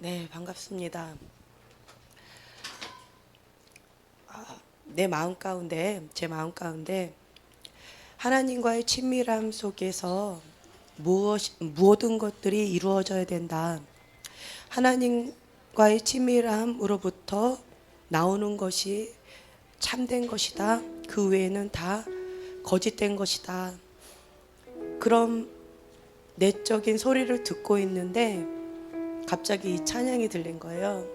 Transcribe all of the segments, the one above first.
네, 반갑습니다. 내 마음 가운데, 제 마음 가운데 하나님과의 친밀함 속에서 모든 것들이 이루어져야 된다. 하나님과의 친밀함으로부터 나오는 것이 참된 것이다. 그 외에는 다 거짓된 것이다. 그런 내적인 소리를 듣고 있는데 갑자기 이 찬양이 들린 거예요.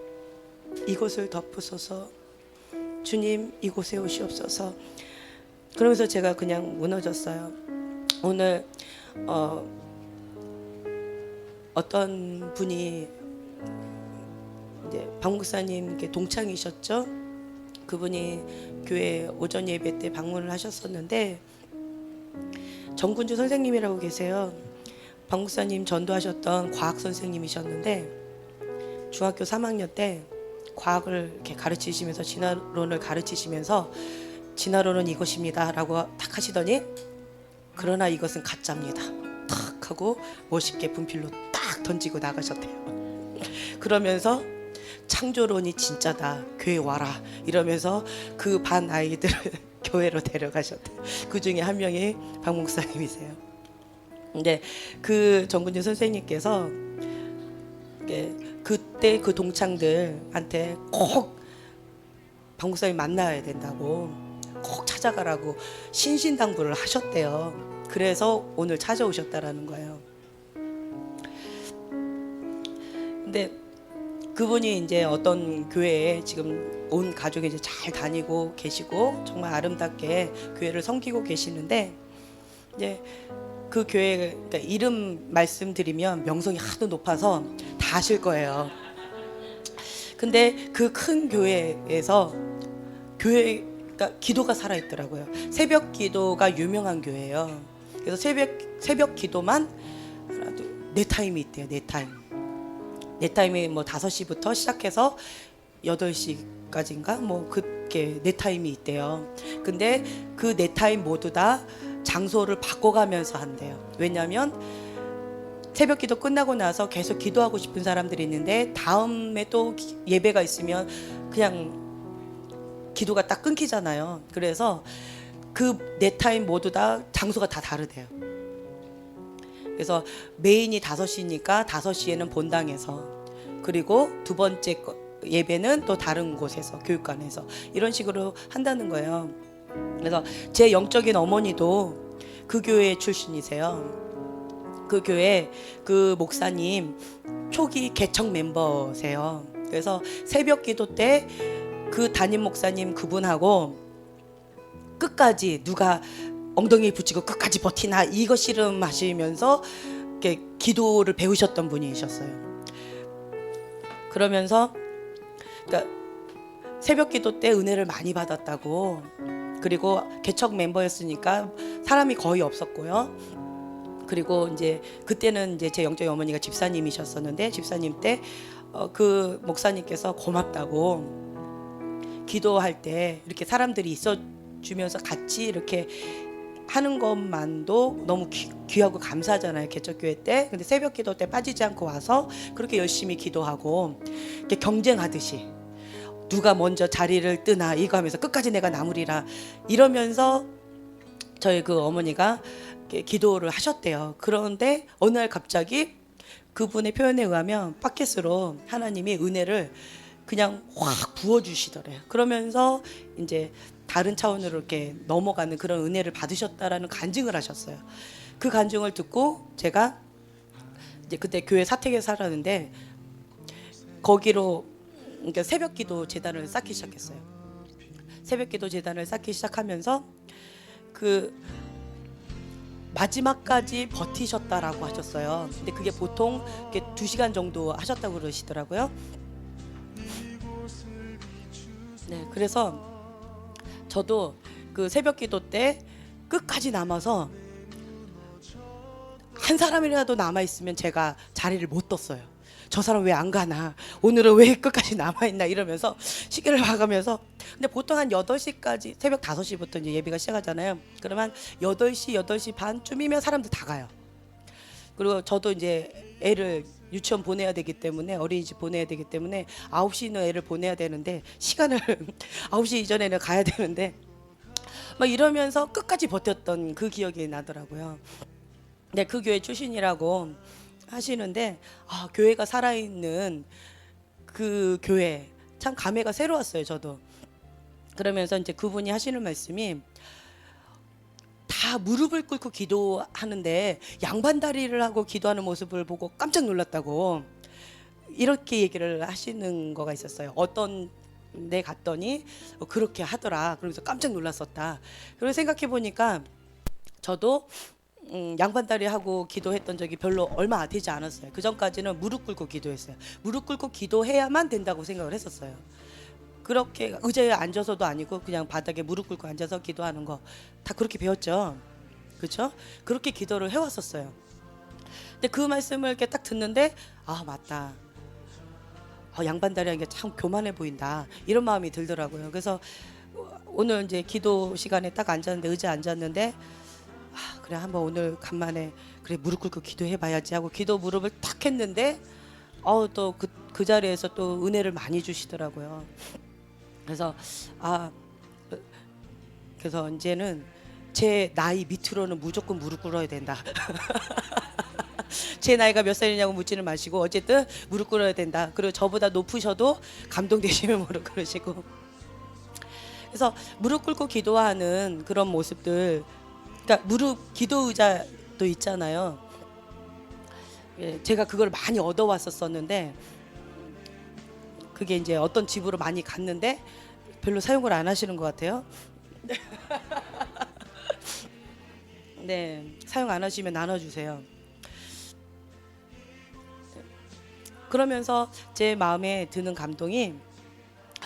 이곳을 덮으소서, 주님 이곳에 오시옵소서. 그러면서 제가 그냥 무너졌어요. 오늘 어떤 분이 이제 박 목사님 동창이셨죠. 그분이 교회 오전 예배 때 방문을 하셨었는데 정군주 선생님이라고 계세요. 박 목사님 전도하셨던 과학 선생님이셨는데 중학교 3학년 때 과학을 이렇게 가르치시면서 진화론을 가르치시면서 진화론은 이것입니다 라고 탁 하시더니 그러나 이것은 가짜입니다 탁 하고 멋있게 분필로 딱 던지고 나가셨대요. 그러면서 창조론이 진짜다, 교회 와라 이러면서 그 반 아이들을 교회로 데려가셨대요. 그 중에 한 명이 박 목사님이세요. 근데 그 정근주 선생님께서 그때 그 동창들한테 꼭 박 목사님 만나야 된다고 꼭 찾아가라고 신신당부를 하셨대요. 그래서 오늘 찾아오셨다라는 거예요. 근데 그분이 이제 어떤 교회에 지금 온 가족이 이제 잘 다니고 계시고 정말 아름답게 교회를 섬기고 계시는데 이제 그 교회 그러니까 이름 말씀드리면 명성이 하도 높아서 다 아실 거예요. 근데 그 큰 교회에서 교회가 기도가 살아 있더라고요. 새벽 기도가 유명한 교회예요. 그래서 새벽 기도만 하나 둘네 타임이 있대요. 네 타임. 네 타임이 뭐 5시부터 시작해서 8시까지인가 뭐 그렇게 네 타임이 있대요. 근데 그 네 타임 모두 다 장소를 바꿔가면서 한대요. 왜냐하면 새벽 기도 끝나고 나서 계속 기도하고 싶은 사람들이 있는데 다음에 또 예배가 있으면 그냥 기도가 딱 끊기잖아요. 그래서 그 네 타임 모두 다 장소가 다 다르대요. 그래서 메인이 5시니까 5시에는 본당에서, 그리고 두 번째 예배는 또 다른 곳에서, 교육관에서 이런 식으로 한다는 거예요. 그래서 제 영적인 어머니도 그 교회 출신이세요. 그 교회 그 목사님 초기 개척 멤버세요. 그래서 새벽 기도 때 그 담임 목사님 그분하고 끝까지 누가 엉덩이에 붙이고 끝까지 버티나 이거 씨름하시면서 이렇게 기도를 배우셨던 분이셨어요. 그러면서 그러니까 새벽 기도 때 은혜를 많이 받았다고, 그리고 개척 멤버였으니까 사람이 거의 없었고요. 그리고 이제 그때는 이제 제 영적인 어머니가 집사님이셨었는데 집사님 때 그 목사님께서 고맙다고, 기도할 때 이렇게 사람들이 있어 주면서 같이 이렇게 하는 것만도 너무 귀하고 감사하잖아요, 개척교회 때. 근데 새벽 기도 때 빠지지 않고 와서 그렇게 열심히 기도하고 이렇게 경쟁하듯이 누가 먼저 자리를 뜨나 이거 하면서 끝까지 내가 남으리라 이러면서 저희 그 어머니가 기도를 하셨대요. 그런데 어느 날 갑자기 그분의 표현에 의하면 바켓으로 하나님이 은혜를 그냥 확 부어주시더래요. 그러면서 이제 다른 차원으로 이렇게 넘어가는 그런 은혜를 받으셨다라는 간증을 하셨어요. 그 간증을 듣고 제가 이제 그때 교회 사택에 살았는데 거기로 그러니까 새벽기도 재단을 쌓기 시작했어요. 새벽기도 재단을 쌓기 시작하면서 그 마지막까지 버티셨다라고 하셨어요. 근데 그게 보통 2시간 정도 하셨다고 그러시더라고요. 네, 그래서 저도 그 새벽 기도 때 끝까지 남아서 한 사람이라도 남아있으면 제가 자리를 못 떴어요. 저 사람 왜 안 가나, 오늘은 왜 끝까지 남아있나 이러면서 시계를 봐가면서. 근데 보통 한 8시까지, 새벽 5시부터 이제 예배가 시작하잖아요. 그러면 8시, 8시 반쯤이면 사람들 다 가요. 그리고 저도 이제 애를 유치원 보내야 되기 때문에, 어린이집 보내야 되기 때문에 9시는 애를 보내야 되는데 시간을 9시 이전에는 가야 되는데 막 이러면서 끝까지 버텼던 그 기억이 나더라고요. 네, 그 교회 출신이라고 하시는데 교회가 살아있는 그 교회 참 감회가 새로웠어요. 저도 그러면서 이제 그분이 하시는 말씀이 다 무릎을 꿇고 기도하는데 양반다리를 하고 기도하는 모습을 보고 깜짝 놀랐다고 이렇게 얘기를 하시는 거가 있었어요. 어떤 데 갔더니 그렇게 하더라. 그러면서 깜짝 놀랐었다. 그리고 생각해 보니까 저도 양반다리 하고 기도했던 적이 별로 얼마 되지 않았어요. 그 전까지는 무릎 꿇고 기도했어요. 무릎 꿇고 기도해야만 된다고 생각을 했었어요. 그렇게 의자에 앉아서도 아니고 그냥 바닥에 무릎 꿇고 앉아서 기도하는 거 다 그렇게 배웠죠. 그렇죠? 그렇게 기도를 해왔었어요. 근데 그 말씀을 이렇게 딱 듣는데 맞다. 양반다리 하는 게 참 교만해 보인다. 이런 마음이 들더라고요. 그래서 오늘 이제 기도 시간에 딱 앉았는데 의자에 앉았는데 그래 한번 오늘 간만에 그래 무릎 꿇고 기도해 봐야지 하고 기도 무릎을 탁 했는데 또 그 자리에서 또 은혜를 많이 주시더라고요. 그래서 그래서 이제는 제 나이 밑으로는 무조건 무릎 꿇어야 된다. 제 나이가 몇 살이냐고 묻지는 마시고 어쨌든 무릎 꿇어야 된다. 그리고 저보다 높으셔도 감동되시면 무릎 꿇으시고. 그래서 무릎 꿇고 기도하는 그런 모습들, 그러니까 무릎 기도 의자도 있잖아요. 제가 그걸 많이 얻어왔었었는데 그게 이제 어떤 집으로 많이 갔는데 별로 사용을 안 하시는 것 같아요. 네, 사용 안 하시면 나눠주세요. 그러면서 제 마음에 드는 감동이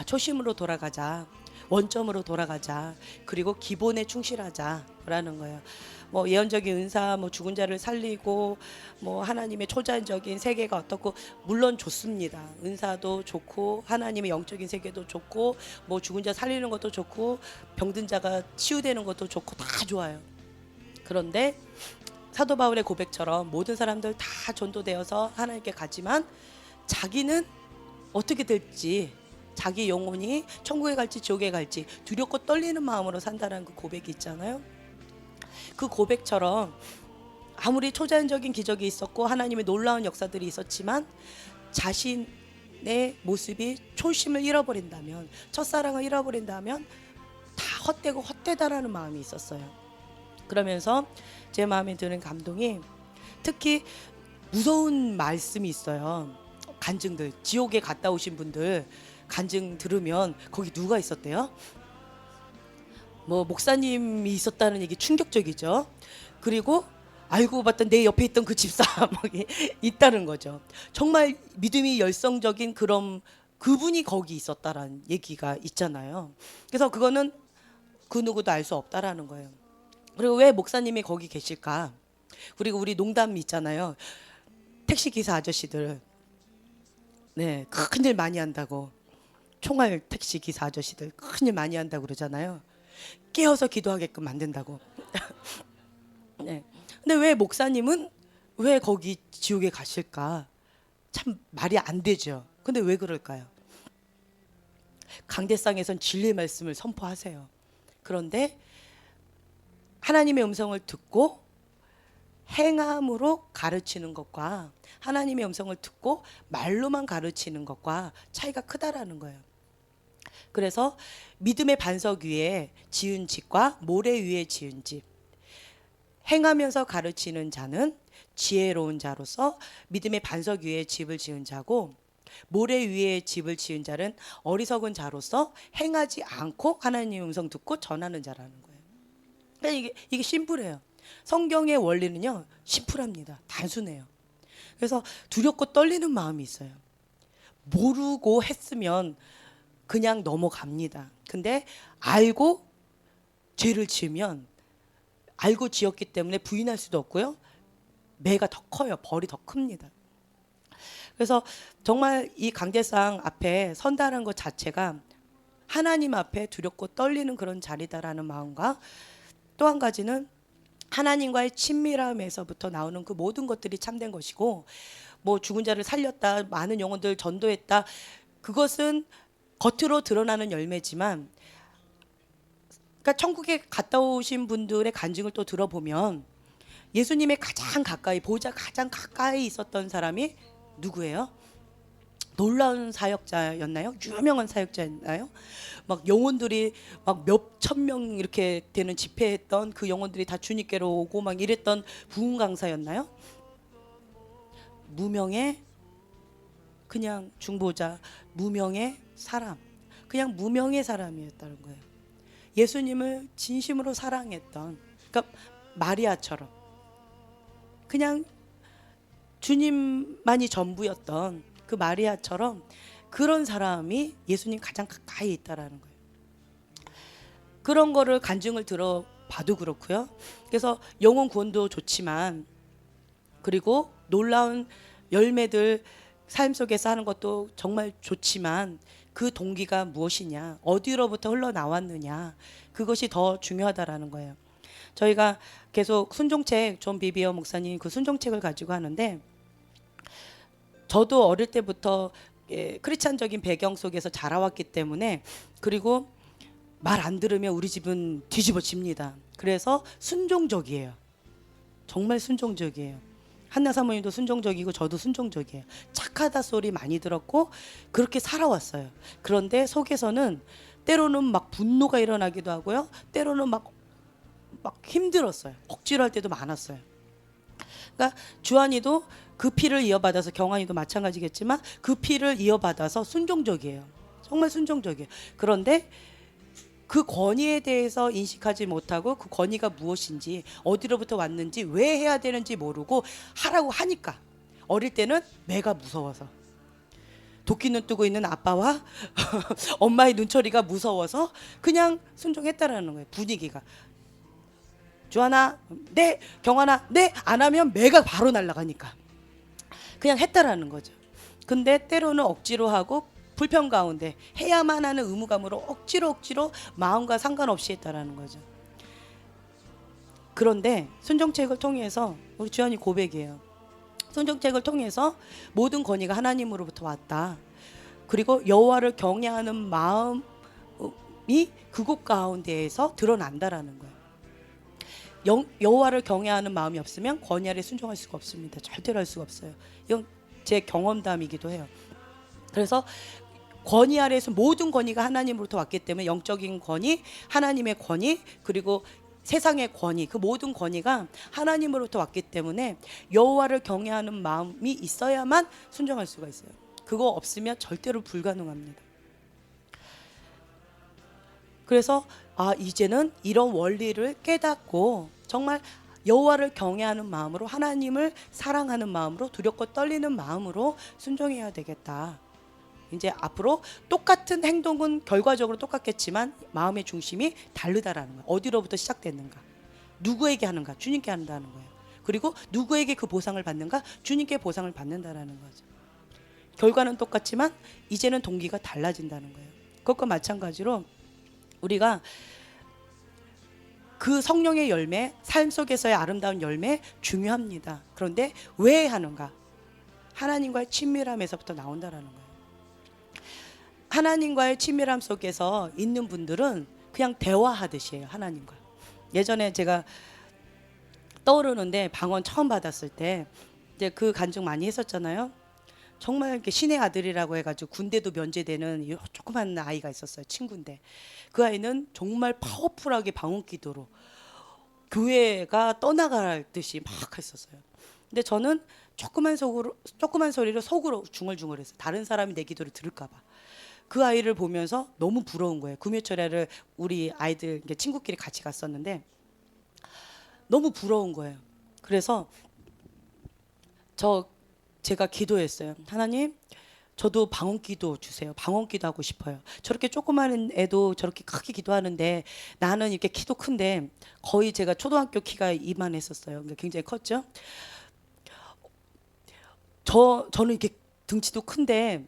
초심으로 돌아가자, 원점으로 돌아가자, 그리고 기본에 충실하자라는 거예요. 뭐 예언적인 은사, 뭐 죽은 자를 살리고, 뭐 하나님의 초자연적인 세계가 어떻고 물론 좋습니다. 은사도 좋고 하나님의 영적인 세계도 좋고 뭐 죽은 자 살리는 것도 좋고 병든 자가 치유되는 것도 좋고 다 좋아요. 그런데 사도 바울의 고백처럼 모든 사람들 다 전도되어서 하나님께 가지만 자기는 어떻게 될지, 자기 영혼이 천국에 갈지 지옥에 갈지 두렵고 떨리는 마음으로 산다는 그 고백이 있잖아요. 그 고백처럼 아무리 초자연적인 기적이 있었고 하나님의 놀라운 역사들이 있었지만 자신의 모습이 초심을 잃어버린다면, 첫사랑을 잃어버린다면 다 헛되고 헛되다라는 마음이 있었어요. 그러면서 제 마음에 드는 감동이 특히 무서운 말씀이 있어요. 간증들, 지옥에 갔다 오신 분들 간증 들으면 거기 누가 있었대요? 뭐 목사님이 있었다는 얘기 충격적이죠. 그리고 알고 봤던 내 옆에 있던 그 집사람이 있다는 거죠. 정말 믿음이 열성적인 그런 그분이 거기 있었다라는 얘기가 있잖아요. 그래서 그거는 그 누구도 알 수 없다라는 거예요. 그리고 왜 목사님이 거기 계실까? 그리고 우리 농담 있잖아요. 택시 기사 아저씨들, 네, 큰일 많이 한다고. 총알 택시 기사 아저씨들 큰일 많이 한다고 그러잖아요. 깨어서 기도하게끔 만든다고. 네. 근데 왜 목사님은 왜 거기 지옥에 가실까? 참 말이 안 되죠. 근데 왜 그럴까요? 강대상에선 진리의 말씀을 선포하세요. 그런데 하나님의 음성을 듣고 행함으로 가르치는 것과 하나님의 음성을 듣고 말로만 가르치는 것과 차이가 크다라는 거예요. 그래서 믿음의 반석 위에 지은 집과 모래 위에 지은 집, 행하면서 가르치는 자는 지혜로운 자로서 믿음의 반석 위에 집을 지은 자고, 모래 위에 집을 지은 자는 어리석은 자로서 행하지 않고 하나님의 음성 듣고 전하는 자라는 거예요. 그러니까 이게 심플해요. 성경의 원리는요 심플합니다. 단순해요. 그래서 두렵고 떨리는 마음이 있어요. 모르고 했으면 그냥 넘어갑니다. 근데 알고 죄를 지으면 알고 지었기 때문에 부인할 수도 없고요. 매가 더 커요. 벌이 더 큽니다. 그래서 정말 이 강대상 앞에 선다는 것 자체가 하나님 앞에 두렵고 떨리는 그런 자리다라는 마음과, 또 한 가지는 하나님과의 친밀함에서부터 나오는 그 모든 것들이 참된 것이고, 뭐 죽은 자를 살렸다, 많은 영혼들 전도했다. 그것은 겉으로 드러나는 열매지만, 그러니까 천국에 갔다 오신 분들의 간증을 또 들어보면 예수님의 가장 가까이, 보호자 가장 가까이 있었던 사람이 누구예요? 놀라운 사역자였나요? 유명한 사역자였나요? 막 영혼들이 막 몇천 명 이렇게 되는 집회했던 그 영혼들이 다 주님께로 오고 막 이랬던 부흥 강사였나요? 무명의 그냥 중보자, 무명의 사람, 그냥 무명의 사람이었다는 거예요. 예수님을 진심으로 사랑했던, 그러니까 마리아처럼 그냥 주님만이 전부였던 그 마리아처럼 그런 사람이 예수님 가장 가까이 있다라는 거예요. 그런 거를 간증을 들어봐도 그렇고요. 그래서 영혼 구원도 좋지만, 그리고 놀라운 열매들 삶 속에서 하는 것도 정말 좋지만, 그 동기가 무엇이냐, 어디로부터 흘러나왔느냐, 그것이 더 중요하다라는 거예요. 저희가 계속 순종책, 존 비비어 목사님 그 순종책을 가지고 하는데, 저도 어릴 때부터 크리스찬적인 배경 속에서 자라왔기 때문에, 그리고 말 안 들으면 우리 집은 뒤집어집니다. 그래서 순종적이에요. 정말 순종적이에요. 한나 사모님도 순종적이고 저도 순종적이에요. 착하다 소리 많이 들었고 그렇게 살아왔어요. 그런데 속에서는 때로는 막 분노가 일어나기도 하고요. 때로는 막 힘들었어요. 억지로 할 때도 많았어요. 그러니까 주한이도 그 피를 이어받아서, 경환이도 마찬가지겠지만 그 피를 이어받아서 순종적이에요. 정말 순종적이에요. 그런데 그 권위에 대해서 인식하지 못하고, 그 권위가 무엇인지, 어디로부터 왔는지, 왜 해야 되는지 모르고 하라고 하니까, 어릴 때는 매가 무서워서, 도끼 눈 뜨고 있는 아빠와 엄마의 눈초리가 무서워서 그냥 순종했다라는 거예요. 분위기가. 주하나 네, 경환아 네, 안 하면 매가 바로 날아가니까 그냥 했다라는 거죠. 근데 때로는 억지로 하고 불편 가운데 해야만 하는 의무감으로 억지로 마음과 상관없이 했다라는 거죠. 그런데 순종책을 통해서, 우리 주한이 고백이에요. 순종책을 통해서 모든 권위가 하나님으로부터 왔다. 그리고 여호와를 경외하는 마음이 그곳 가운데에서 드러난다라는 거예요. 여호와를 경외하는 마음이 없으면 권위 아래 순종할 수가 없습니다. 절대로 할 수가 없어요. 이건 제 경험담이기도 해요. 그래서 권위 아래에서 모든 권위가 하나님으로부터 왔기 때문에, 영적인 권위, 하나님의 권위, 그리고 세상의 권위, 그 모든 권위가 하나님으로부터 왔기 때문에 여호와를 경외하는 마음이 있어야만 순종할 수가 있어요. 그거 없으면 절대로 불가능합니다. 그래서 이제는 이런 원리를 깨닫고 정말 여호와를 경외하는 마음으로, 하나님을 사랑하는 마음으로, 두렵고 떨리는 마음으로 순종해야 되겠다. 이제 앞으로 똑같은 행동은 결과적으로 똑같겠지만 마음의 중심이 다르다라는 거예요. 어디로부터 시작됐는가, 누구에게 하는가, 주님께 한다는 거예요. 그리고 누구에게 그 보상을 받는가, 주님께 보상을 받는다라는 거죠. 결과는 똑같지만 이제는 동기가 달라진다는 거예요. 그것과 마찬가지로 우리가 그 성령의 열매, 삶 속에서의 아름다운 열매 중요합니다. 그런데 왜 하는가? 하나님과의 친밀함에서부터 나온다라는 거예요. 하나님과의 친밀함 속에서 있는 분들은 그냥 대화하듯이 해요, 하나님과. 예전에 제가 떠오르는데, 방언 처음 받았을 때 이제 그 간증 많이 했었잖아요. 정말 이렇게 신의 아들이라고 해가지고 군대도 면제되는 조그만 아이가 있었어요. 친구인데 그 아이는 정말 파워풀하게 방언 기도로 교회가 떠나갈 듯이 막 했었어요. 근데 저는 조그만 소리로 속으로 중얼중얼했어요. 다른 사람이 내 기도를 들을까봐. 그 아이를 보면서 너무 부러운 거예요. 금요철에를 우리 아이들 친구끼리 같이 갔었는데 너무 부러운 거예요. 그래서 제가 기도했어요. 하나님, 저도 방언기도 주세요. 방언기도 하고 싶어요. 저렇게 조그마한 애도 저렇게 크게 기도하는데, 나는 이렇게 키도 큰데 거의 제가 초등학교 키가 이만했었어요. 그러니까 굉장히 컸죠. 저는 이렇게 등치도 큰데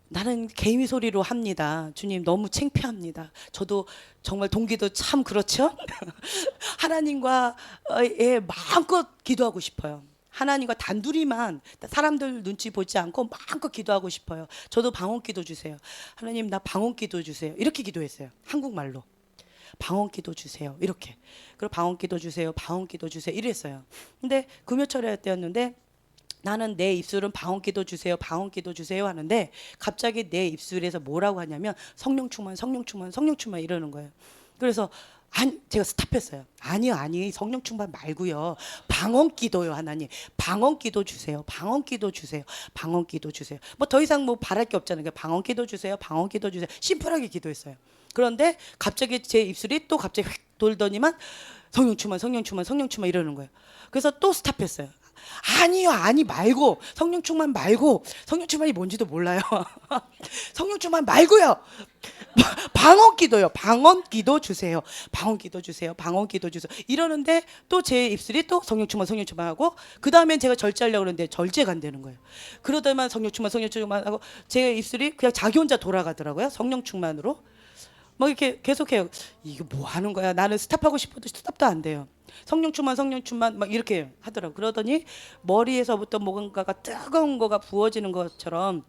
나는 개미 소리로 합니다. 주님, 너무 창피합니다. 저도 정말 동기도 참 그렇죠. 하나님과의 마음껏 기도하고 싶어요. 하나님과 단둘이만 사람들 눈치 보지 않고 마음껏 기도하고 싶어요. 저도 방언기도 주세요. 하나님 나 방언기도 주세요. 이렇게 기도했어요. 한국말로. 방언기도 주세요. 이렇게. 그리고 방언기도 주세요. 방언기도 주세요. 이랬어요. 근데 금요철에 때였는데 나는 내 입술은 방언기도 주세요. 방언기도 주세요 하는데 갑자기 내 입술에서 뭐라고 하냐면 성령 충만 성령 충만 성령 충만 이러는 거예요. 그래서 아니, 제가 스탑했어요. 아니 성령 충만 말고요. 방언기도요 하나님. 방언기도 주세요. 방언기도 주세요. 방언기도 주세요. 뭐 더 이상 뭐 바랄 게 없잖아요. 방언기도 주세요. 방언기도 주세요. 심플하게 기도했어요. 그런데 갑자기 제 입술이 또 갑자기 휙 돌더니만 성령 충만 성령 충만 성령 충만 이러는 거예요. 그래서 또 스탑했어요. 아니요 아니 말고 성령 충만 말고 성령 충만이 뭔지도 몰라요. 성령 충만 말고요. 방언기도요. 방언기도 주세요. 방언기도 주세요. 방언기도 주세요. 이러는데 또 제 입술이 또 성령 충만 성령 충만 하고 그 다음엔 제가 절제하려고 그러는데 절제가 안 되는 거예요. 그러다만 성령 충만 하고 제 입술이 그냥 자기 혼자 돌아가더라고요. 성령 충만으로. 막 이렇게 계속해요. 이거 뭐 하는 거야? 나는 스탑하고 싶어도 스탑도 안 돼요. 성령 충만 막 이렇게 하더라고. 그러더니 머리에서부터 뭔가가 뜨거운 거가 부어지는 것처럼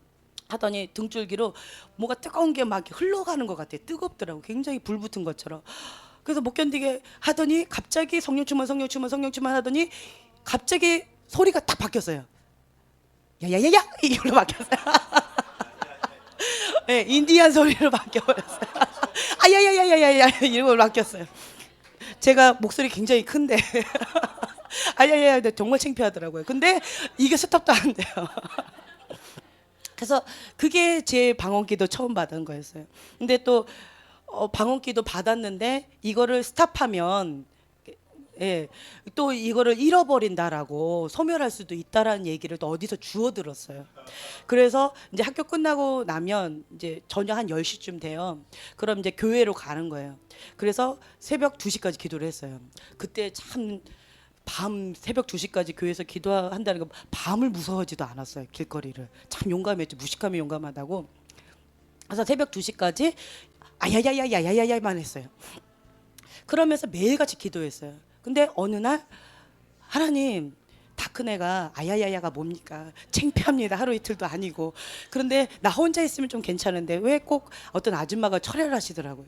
하더니 등줄기로 뭐가 뜨거운 게 막 흘러가는 것 같아요. 뜨겁더라고. 굉장히 불 붙은 것처럼. 그래서 못 견디게 하더니 갑자기 성령 충만 하더니 갑자기 소리가 딱 바뀌었어요. 야야야야 이걸로 바뀌었어요. 네, 인디안 소리로 바뀌어버렸어요. 아야야야야야야 이걸로 바뀌었어요. 제가 목소리 굉장히 큰데 아야야야 정말 창피하더라고요. 근데 이게 스톱도 안 돼요. 그래서 그게 제 방언기도 처음 받은 거였어요. 근데 또 방언기도 받았는데 이거를 스탑하면 예, 또 이거를 잃어버린다라고 소멸할 수도 있다라는 얘기를 또 어디서 주워 들었어요. 그래서 이제 학교 끝나고 나면 이제 저녁 한 10시쯤 돼요. 그럼 이제 교회로 가는 거예요. 그래서 새벽 2시까지 기도를 했어요. 그때 참 밤 새벽 2시까지 교회에서 기도한다는 거 밤을 무서워하지도 않았어요. 길거리를. 참 용감했죠. 무식함이 용감하다고. 그래서 새벽 2시까지 아야야야야야야야만 했어요. 그러면서 매일같이 기도했어요. 근데 어느 날 하나님 다 큰 애가 아야야야가 뭡니까? 창피합니다. 하루 이틀도 아니고. 그런데 나 혼자 있으면 좀 괜찮은데 왜 꼭 어떤 아줌마가 철회를 하시더라고요.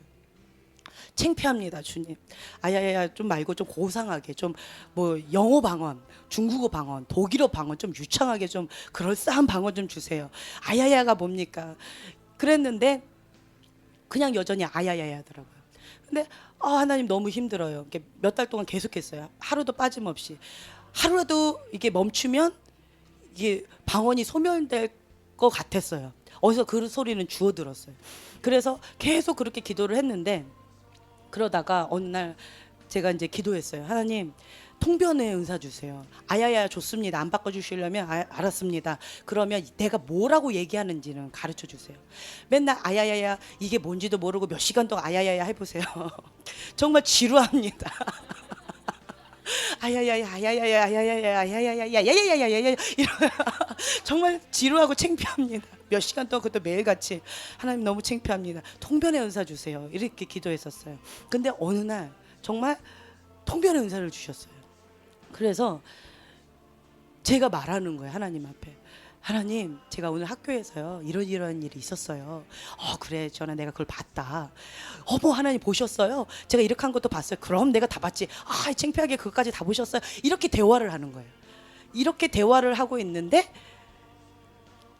창피합니다 주님. 아야야야 좀 말고 좀 고상하게 좀 뭐 영어 방언, 중국어 방언, 독일어 방언 좀 유창하게 좀 그럴싸한 방언 좀 주세요. 아야야가 뭡니까? 그랬는데 그냥 여전히 아야야야 하더라고요. 근데 하나님 너무 힘들어요. 몇 달 동안 계속했어요. 하루도 빠짐없이. 하루라도 이게 멈추면 이게 방언이 소멸될 것 같았어요. 어디서 그 소리는 주워 들었어요. 그래서 계속 그렇게 기도를 했는데 그러다가 어느 날 제가 이제 기도했어요. 하나님 통변의 은사 주세요. 아야야 좋습니다. 안 바꿔주시려면 알았습니다. 그러면 내가 뭐라고 얘기하는지는 가르쳐 주세요. 맨날 아야야야 이게 뭔지도 모르고 몇 시간 동안 아야야야 해보세요. 정말 지루합니다. 아야야야 아야야야 아야야야 아야야야 야야야야야야 이러면 정말 지루하고 창피합니다. 몇 시간 동안 그것도 매일같이 하나님 너무 창피합니다. 통변의 은사 주세요. 이렇게 기도했었어요. 근데 어느 날 정말 통변의 은사를 주셨어요. 그래서 제가 말하는 거예요. 하나님 앞에. 하나님 제가 오늘 학교에서요 이런 일이 있었어요. 그래 전화 내가 그걸 봤다. 어머 하나님 보셨어요? 제가 이렇게 한 것도 봤어요. 그럼 내가 다 봤지. 창피하게 그것까지 다 보셨어요? 이렇게 대화를 하는 거예요. 이렇게 대화를 하고 있는데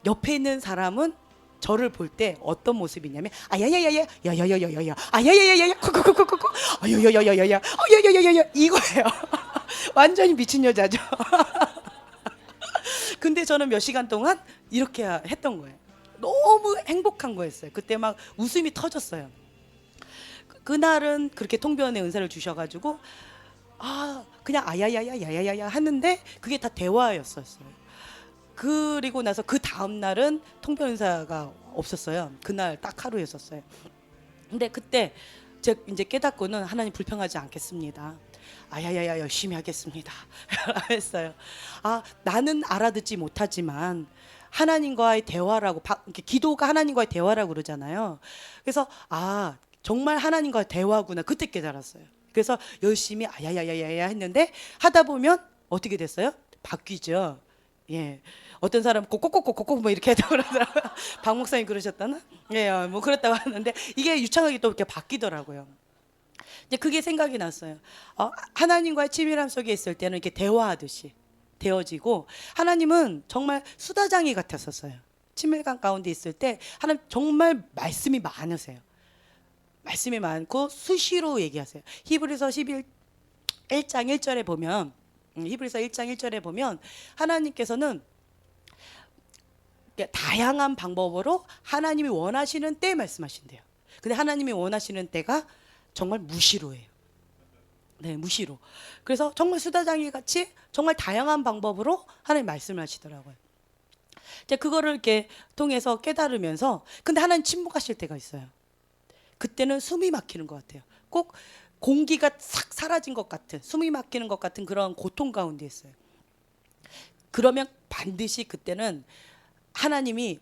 옆에 있는 사람은 저를 볼 때 어떤 모습이냐면 아야야야야 야야야야야야 아야야야야야 코코코코코 아야야야야야야 야야야야야 이거예요. 완전히 미친 여자죠. 근데 저는 몇 시간 동안 이렇게 했던 거예요. 너무 행복한 거였어요. 그때 막 웃음이 터졌어요. 그날은 그렇게 통변의 은사를 주셔가지고 그냥 아야야야 야야야야 하는데 그게 다 대화였었어요. 그리고 나서 그 다음 날은 통변 은사가 없었어요. 그날 딱 하루였었어요. 근데 그때 제가 이제 깨닫고는 하나님 불평하지 않겠습니다. 아야야야 열심히 하겠습니다. 했어요. 나는 알아듣지 못하지만 하나님과의 대화라고 기도가 하나님과의 대화라고 그러잖아요. 그래서 정말 하나님과의 대화구나 그때 깨달았어요. 그래서 열심히 아야야야야 했는데 하다 보면 어떻게 됐어요? 바뀌죠. 예. 어떤 사람 꼭꼭꼭꼭꼭 뭐 이렇게 했다고 그러더라고요. 박 목사님 그러셨다나? 예, 뭐 그랬다고 하는데 이게 유창하게 또 이렇게 바뀌더라고요. 이제 그게 생각이 났어요. 하나님과의 친밀함 속에 있을 때는 이렇게 대화하듯이 되어지고, 하나님은 정말 수다장이 같았었어요. 친밀감 가운데 있을 때 하나님 정말 말씀이 많으세요. 말씀이 많고 수시로 얘기하세요. 히브리서 1장 1절에 보면, 히브리서 1장 1절에 보면 하나님께서는 다양한 방법으로 하나님이 원하시는 때 말씀하신대요. 근데 하나님이 원하시는 때가 정말 무시로예요. 네, 무시로. 그래서 정말 수다장이 같이 정말 다양한 방법으로 하나님 말씀을 하시더라고요. 이제 그거를 이렇게 통해서 깨달으면서, 근데 하나님 침묵하실 때가 있어요. 그때는 숨이 막히는 것 같아요. 꼭 공기가 싹 사라진 것 같은, 숨이 막히는 것 같은 그런 고통 가운데 있어요. 그러면 반드시 그때는 하나님이,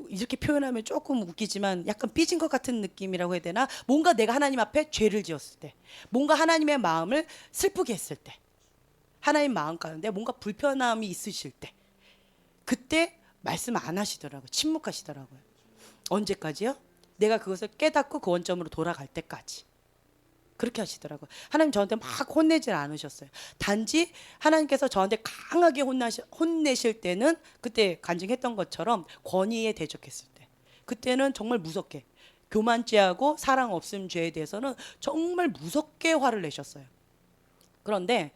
이렇게 표현하면 조금 웃기지만 약간 삐진 것 같은 느낌이라고 해야 되나? 뭔가 내가 하나님 앞에 죄를 지었을 때, 뭔가 하나님의 마음을 슬프게 했을 때, 하나님 마음 가운데 뭔가 불편함이 있으실 때, 그때 말씀 안 하시더라고요. 침묵하시더라고요. 언제까지요? 내가 그것을 깨닫고 그 원점으로 돌아갈 때까지. 그렇게 하시더라고요. 하나님 저한테 막 혼내질 않으셨어요. 단지 하나님께서 저한테 강하게 혼내실 때는 그때 간증했던 것처럼 권위에 대적했을 때, 그때는 정말 무섭게, 교만죄하고 사랑 없음 죄에 대해서는 정말 무섭게 화를 내셨어요. 그런데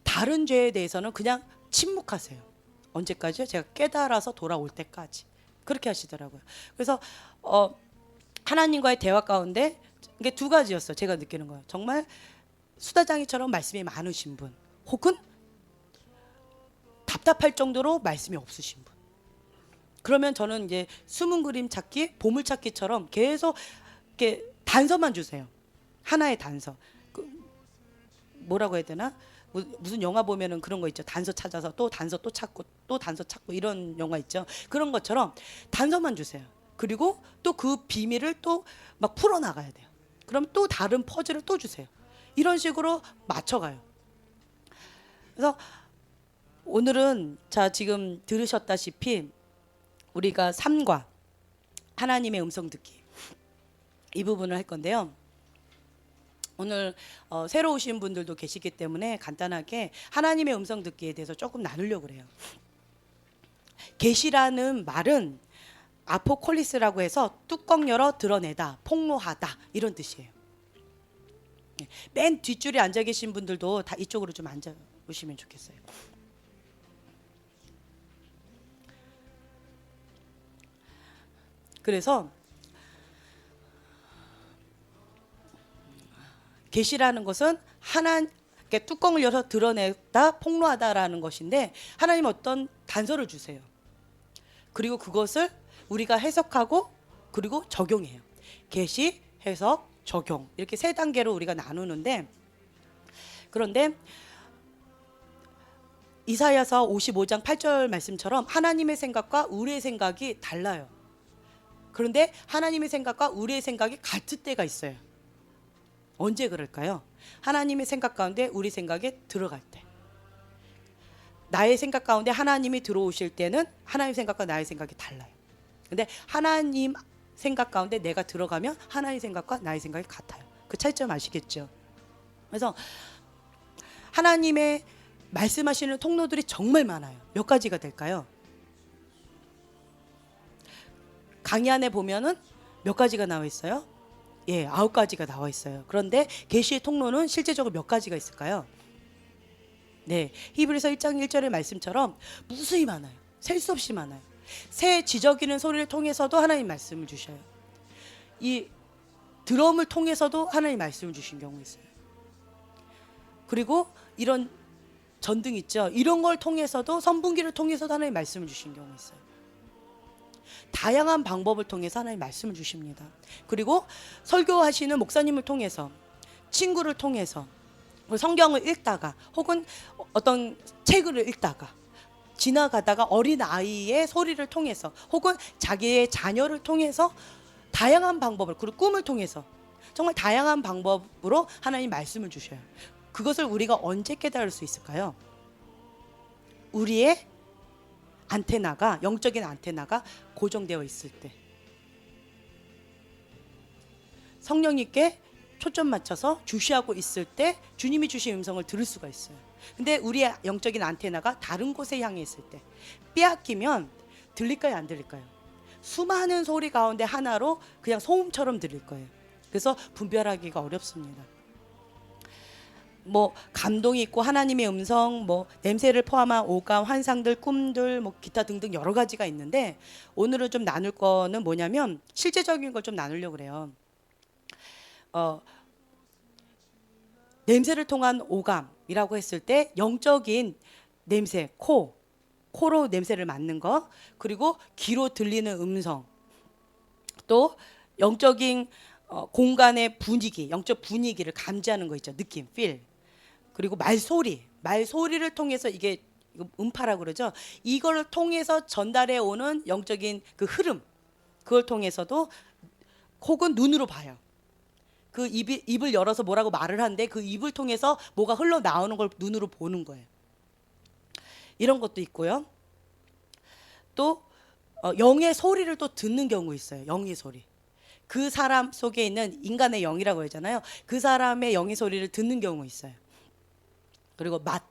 다른 죄에 대해서는 그냥 침묵하세요. 언제까지요? 제가 깨달아서 돌아올 때까지. 그렇게 하시더라고요. 그래서 하나님과의 대화 가운데 이게 두 가지였어요. 제가 느끼는 거예요. 정말 수다장이처럼 말씀이 많으신 분, 혹은 답답할 정도로 말씀이 없으신 분. 그러면 저는 이제 숨은 그림 찾기, 보물 찾기처럼 계속 이렇게 단서만 주세요. 하나의 단서. 뭐라고 해야 되나? 무슨 영화 보면은 그런 거 있죠. 단서 찾아서 또 단서 또 찾고 또 단서 찾고 이런 영화 있죠. 그런 것처럼 단서만 주세요. 그리고 또 그 비밀을 또 막 풀어 나가야 돼요. 그럼 또 다른 퍼즐을 또 주세요. 이런 식으로 맞춰가요. 그래서 오늘은 자, 지금 들으셨다시피 우리가 삶과 하나님의 음성 듣기, 이 부분을 할 건데요. 오늘 새로 오신 분들도 계시기 때문에 간단하게 하나님의 음성 듣기에 대해서 조금 나누려고 그래요. 계시라는 말은 아포콜리스라고 해서 뚜껑 열어 드러내다, 폭로하다, 이런 뜻이에요. 맨 뒷줄에 앉아 계신 분들도 다 이쪽으로 좀 앉아 보시면 좋겠어요. 그래서 계시라는 것은 뚜껑을 열어 드러내다, 폭로하다라는 것인데, 하나님 어떤 단서를 주세요. 그리고 그것을 우리가 해석하고 그리고 적용해요. 계시, 해석, 적용, 이렇게 세 단계로 우리가 나누는데, 그런데 이사야서 55장 8절 말씀처럼 하나님의 생각과 우리의 생각이 달라요. 그런데 하나님의 생각과 우리의 생각이 같을 때가 있어요. 언제 그럴까요? 하나님의 생각 가운데 우리 생각이 들어갈 때. 나의 생각 가운데 하나님이 들어오실 때는 하나님 생각과 나의 생각이 달라요. 근데 하나님 생각 가운데 내가 들어가면 하나님 생각과 나의 생각이 같아요. 그 차이점 아시겠죠? 그래서 하나님의 말씀하시는 통로들이 정말 많아요. 몇 가지가 될까요? 강의 안에 보면은 몇 가지가 나와 있어요? 예, 9가지가 나와 있어요. 그런데 계시의 통로는 실제적으로 몇 가지가 있을까요? 네, 히브리서 1장 1절의 말씀처럼 무수히 많아요. 셀 수 없이 많아요. 새 지저귀는 소리를 통해서도 하나님 말씀을 주셔요. 이 드럼을 통해서도 하나님 말씀을 주신 경우 있어요. 그리고 이런 전등 있죠. 이런 걸 통해서도, 선분기를 통해서도 하나님 말씀을 주신 경우 있어요. 다양한 방법을 통해서 하나님 말씀을 주십니다. 그리고 설교하시는 목사님을 통해서, 친구를 통해서, 성경을 읽다가, 혹은 어떤 책을 읽다가, 지나가다가 어린 아이의 소리를 통해서, 혹은 자기의 자녀를 통해서, 다양한 방법을, 그리고 꿈을 통해서 정말 다양한 방법으로 하나님 말씀을 주셔요. 그것을 우리가 언제 깨달을 수 있을까요? 우리의 안테나가, 영적인 안테나가 고정되어 있을 때, 성령님께 초점 맞춰서 주시하고 있을 때 주님이 주신 음성을 들을 수가 있어요. 근데 우리의 영적인 안테나가 다른 곳에 향해 있을 때, 빼앗기면 들릴까요, 안 들릴까요? 수많은 소리 가운데 하나로 그냥 소음처럼 들릴 거예요. 그래서 분별하기가 어렵습니다. 뭐 감동이 있고 하나님의 음성, 뭐 냄새를 포함한 오감, 환상들, 꿈들, 뭐 기타 등등 여러 가지가 있는데, 오늘은 좀 나눌 거는 뭐냐면 실제적인 걸 좀 나누려고 그래요. 냄새를 통한 오감이라고 했을 때 영적인 냄새, 코로 냄새를 맡는 거, 그리고 귀로 들리는 음성, 또 영적인 공간의 분위기, 영적 분위기를 감지하는 거 있죠. 느낌, feel. 그리고 말소리를 통해서, 이게 음파라고 그러죠. 이걸 통해서 전달해 오는 영적인 그 흐름, 그걸 통해서도, 혹은 눈으로 봐요. 그 입을 열어서 뭐라고 말을 하는데 그 입을 통해서 뭐가 흘러나오는 걸 눈으로 보는 거예요. 이런 것도 있고요. 또 영의 소리를 또 듣는 경우 있어요. 영의 소리. 그 사람 속에 있는 인간의 영이라고 하잖아요. 그 사람의 영의 소리를 듣는 경우 있어요. 그리고 맛,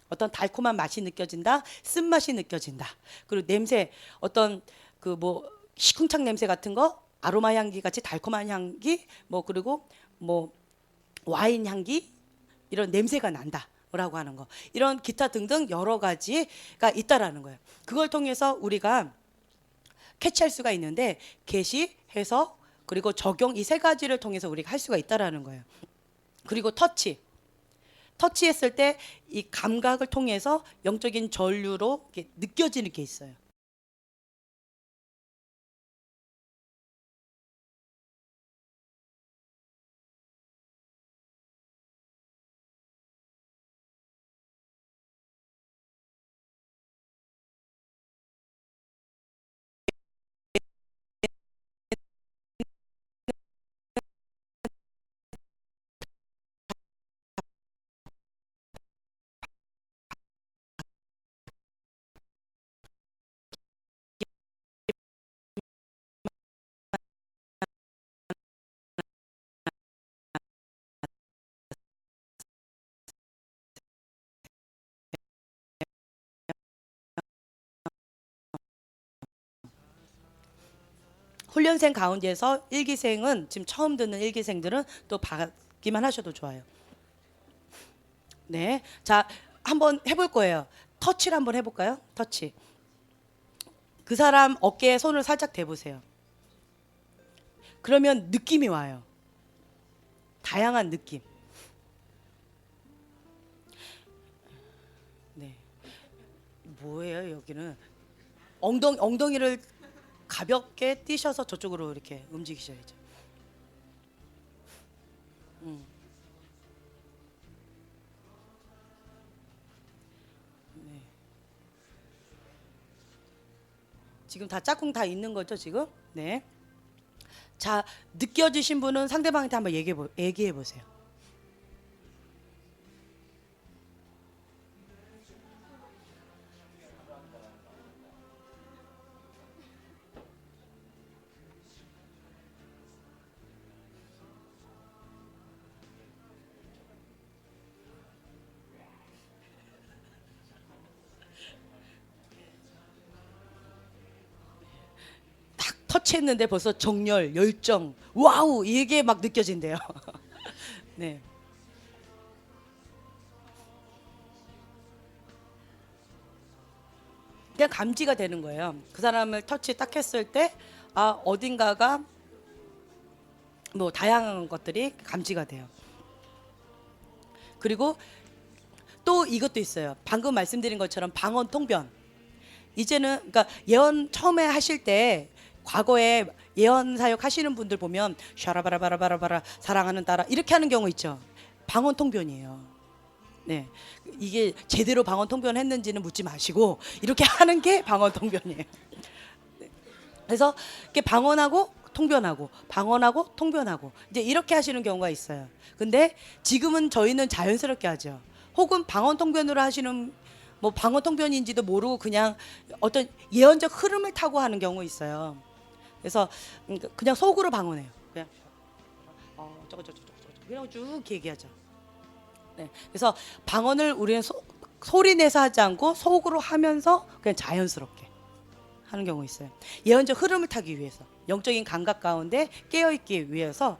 어떤 달콤한 맛이 느껴진다, 쓴맛이 느껴진다. 그리고 냄새, 어떤 그 뭐 시궁창 냄새 같은 거, 아로마 향기 같이 달콤한 향기, 뭐 그리고 뭐 와인 향기, 이런 냄새가 난다라고 하는 거, 이런 기타 등등 여러 가지가 있다라는 거예요. 그걸 통해서 우리가 캐치할 수가 있는데, 계시, 해석, 그리고 적용, 이 세 가지를 통해서 우리가 할 수가 있다라는 거예요. 그리고 터치했을 때 이 감각을 통해서 영적인 전류로 느껴지는 게 있어요. 훈련생 가운데서 일기생은, 지금 처음 듣는 일기생들은 또 받기만 하셔도 좋아요. 네, 자, 한번 해볼 거예요. 터치를 한번 해볼까요? 터치. 그 사람 어깨에 손을 살짝 대보세요. 그러면 느낌이 와요. 다양한 느낌. 네. 뭐예요, 여기는? 엉덩이를 가볍게 뛰셔서 저쪽으로 이렇게 움직이셔야죠. 네. 지금 다 짝꿍 다 있는 거죠, 지금? 네. 자, 느껴지신 분은 상대방한테 한번 얘기해 보세요. 딱 터치했는데 벌써 정열, 열정, 와우, 이게 막 느껴진대요. 네. 그냥 감지가 되는 거예요. 그 사람을 터치 딱 했을 때, 아, 어딘가가 뭐 다양한 것들이 감지가 돼요. 그리고 또 이것도 있어요. 방금 말씀드린 것처럼 방언 통변. 이제는, 그러니까 예언 처음에 하실 때, 과거에 예언 사역 하시는 분들 보면 샤라바라바라바라바라 사랑하는 딸아 이렇게 하는 경우 있죠. 방언 통변이에요. 네, 이게 제대로 방언 통변했는지는 묻지 마시고 이렇게 하는 게 방언 통변이에요. 그래서 이렇게 방언하고 통변하고 이제 이렇게 하시는 경우가 있어요. 근데 지금은 저희는 자연스럽게 하죠. 혹은 방언 통변으로 하시는 뭐 방언통변인지도 모르고 그냥 어떤 예언적 흐름을 타고 하는 경우 있어요. 그래서 그냥 속으로 방언해요. 그냥 저거 그냥 쭉 얘기하죠. 네. 그래서 방언을 우리는 소리 내서 하지 않고 속으로 하면서 그냥 자연스럽게 하는 경우 있어요. 예언적 흐름을 타기 위해서, 영적인 감각 가운데 깨어있기 위해서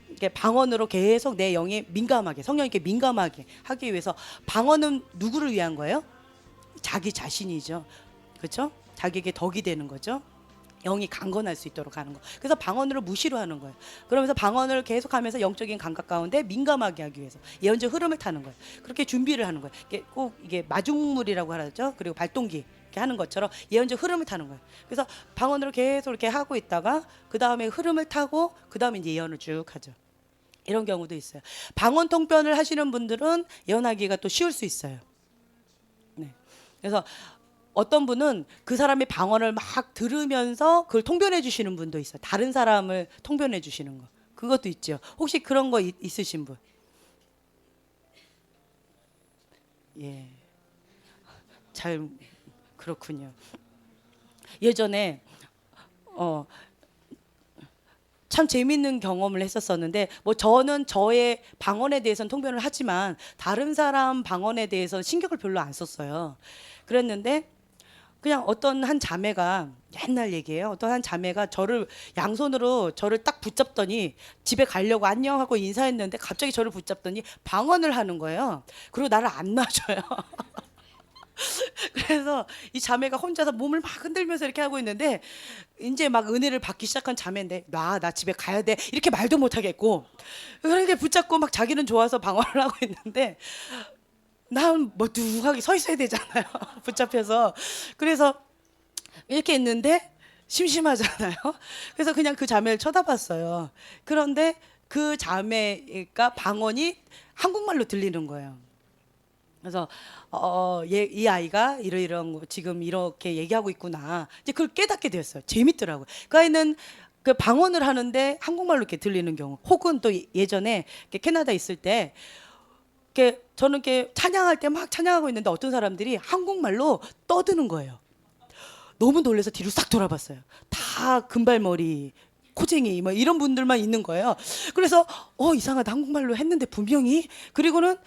이렇게 방언으로 계속 내 영이 민감하게, 성령님께 민감하게 하기 위해서. 방언은 누구를 위한 거예요? 자기 자신이죠. 그렇죠? 자기에게 덕이 되는 거죠. 영이 강건할 수 있도록 하는 거. 그래서 방언으로 무시로 하는 거예요. 그러면서 방언을 계속하면서 영적인 감각 가운데 민감하게 하기 위해서 예언적 흐름을 타는 거예요. 그렇게 준비를 하는 거예요. 꼭 이게 마중물이라고 하죠. 그리고 발동기 이렇게 하는 것처럼 예언적 흐름을 타는 거예요. 그래서 방언으로 계속 이렇게 하고 있다가 그 다음에 흐름을 타고 그 다음에 이제 예언을 쭉 하죠. 이런 경우도 있어요. 방언 통변을 하시는 분들은 예언하기가 또 쉬울 수 있어요. 네. 그래서 어떤 분은 그 사람의 방언을 막 들으면서 그걸 통변해 주시는 분도 있어요. 다른 사람을 통변해 주시는 거. 그것도 있죠. 혹시 그런 거 있으신 분? 예. 잘 그렇군요. 예전에 참 재밌는 경험을 했었었는데, 뭐 저는 저의 방언에 대해서는 통변을 하지만 다른 사람 방언에 대해서는 신경을 별로 안 썼어요. 그랬는데 그냥 어떤 한 자매가, 옛날 얘기예요. 어떤 한 자매가 저를 양손으로 저를 딱 붙잡더니, 집에 가려고 안녕하고 인사했는데 갑자기 저를 붙잡더니 방언을 하는 거예요. 그리고 나를 안 놔줘요. 그래서 이 자매가 혼자서 몸을 막 흔들면서 이렇게 하고 있는데, 이제 막 은혜를 받기 시작한 자매인데, 나 집에 가야 돼 이렇게 말도 못 하겠고, 그렇게 붙잡고 막 자기는 좋아서 방언을 하고 있는데 난 머뚝하게 서 있어야 되잖아요. 붙잡혀서. 그래서 이렇게 있는데 심심하잖아요. 그래서 그냥 그 자매를 쳐다봤어요. 그런데 그 자매가 방언이 한국말로 들리는 거예요. 그래서 이 아이가 이러이러한 거 지금 이렇게 얘기하고 있구나. 이제 그걸 깨닫게 되었어요. 재밌더라고요. 그 아이는 그 방언을 하는데 한국말로 이렇게 들리는 경우, 혹은 또 예전에 캐나다 있을 때 저는 이렇게 찬양할 때 막 찬양하고 있는데 어떤 사람들이 한국말로 떠드는 거예요. 너무 놀라서 뒤로 싹 돌아봤어요. 다 금발머리, 코쟁이 뭐 이런 분들만 있는 거예요. 그래서 이상하다, 한국말로 했는데 분명히. 그리고는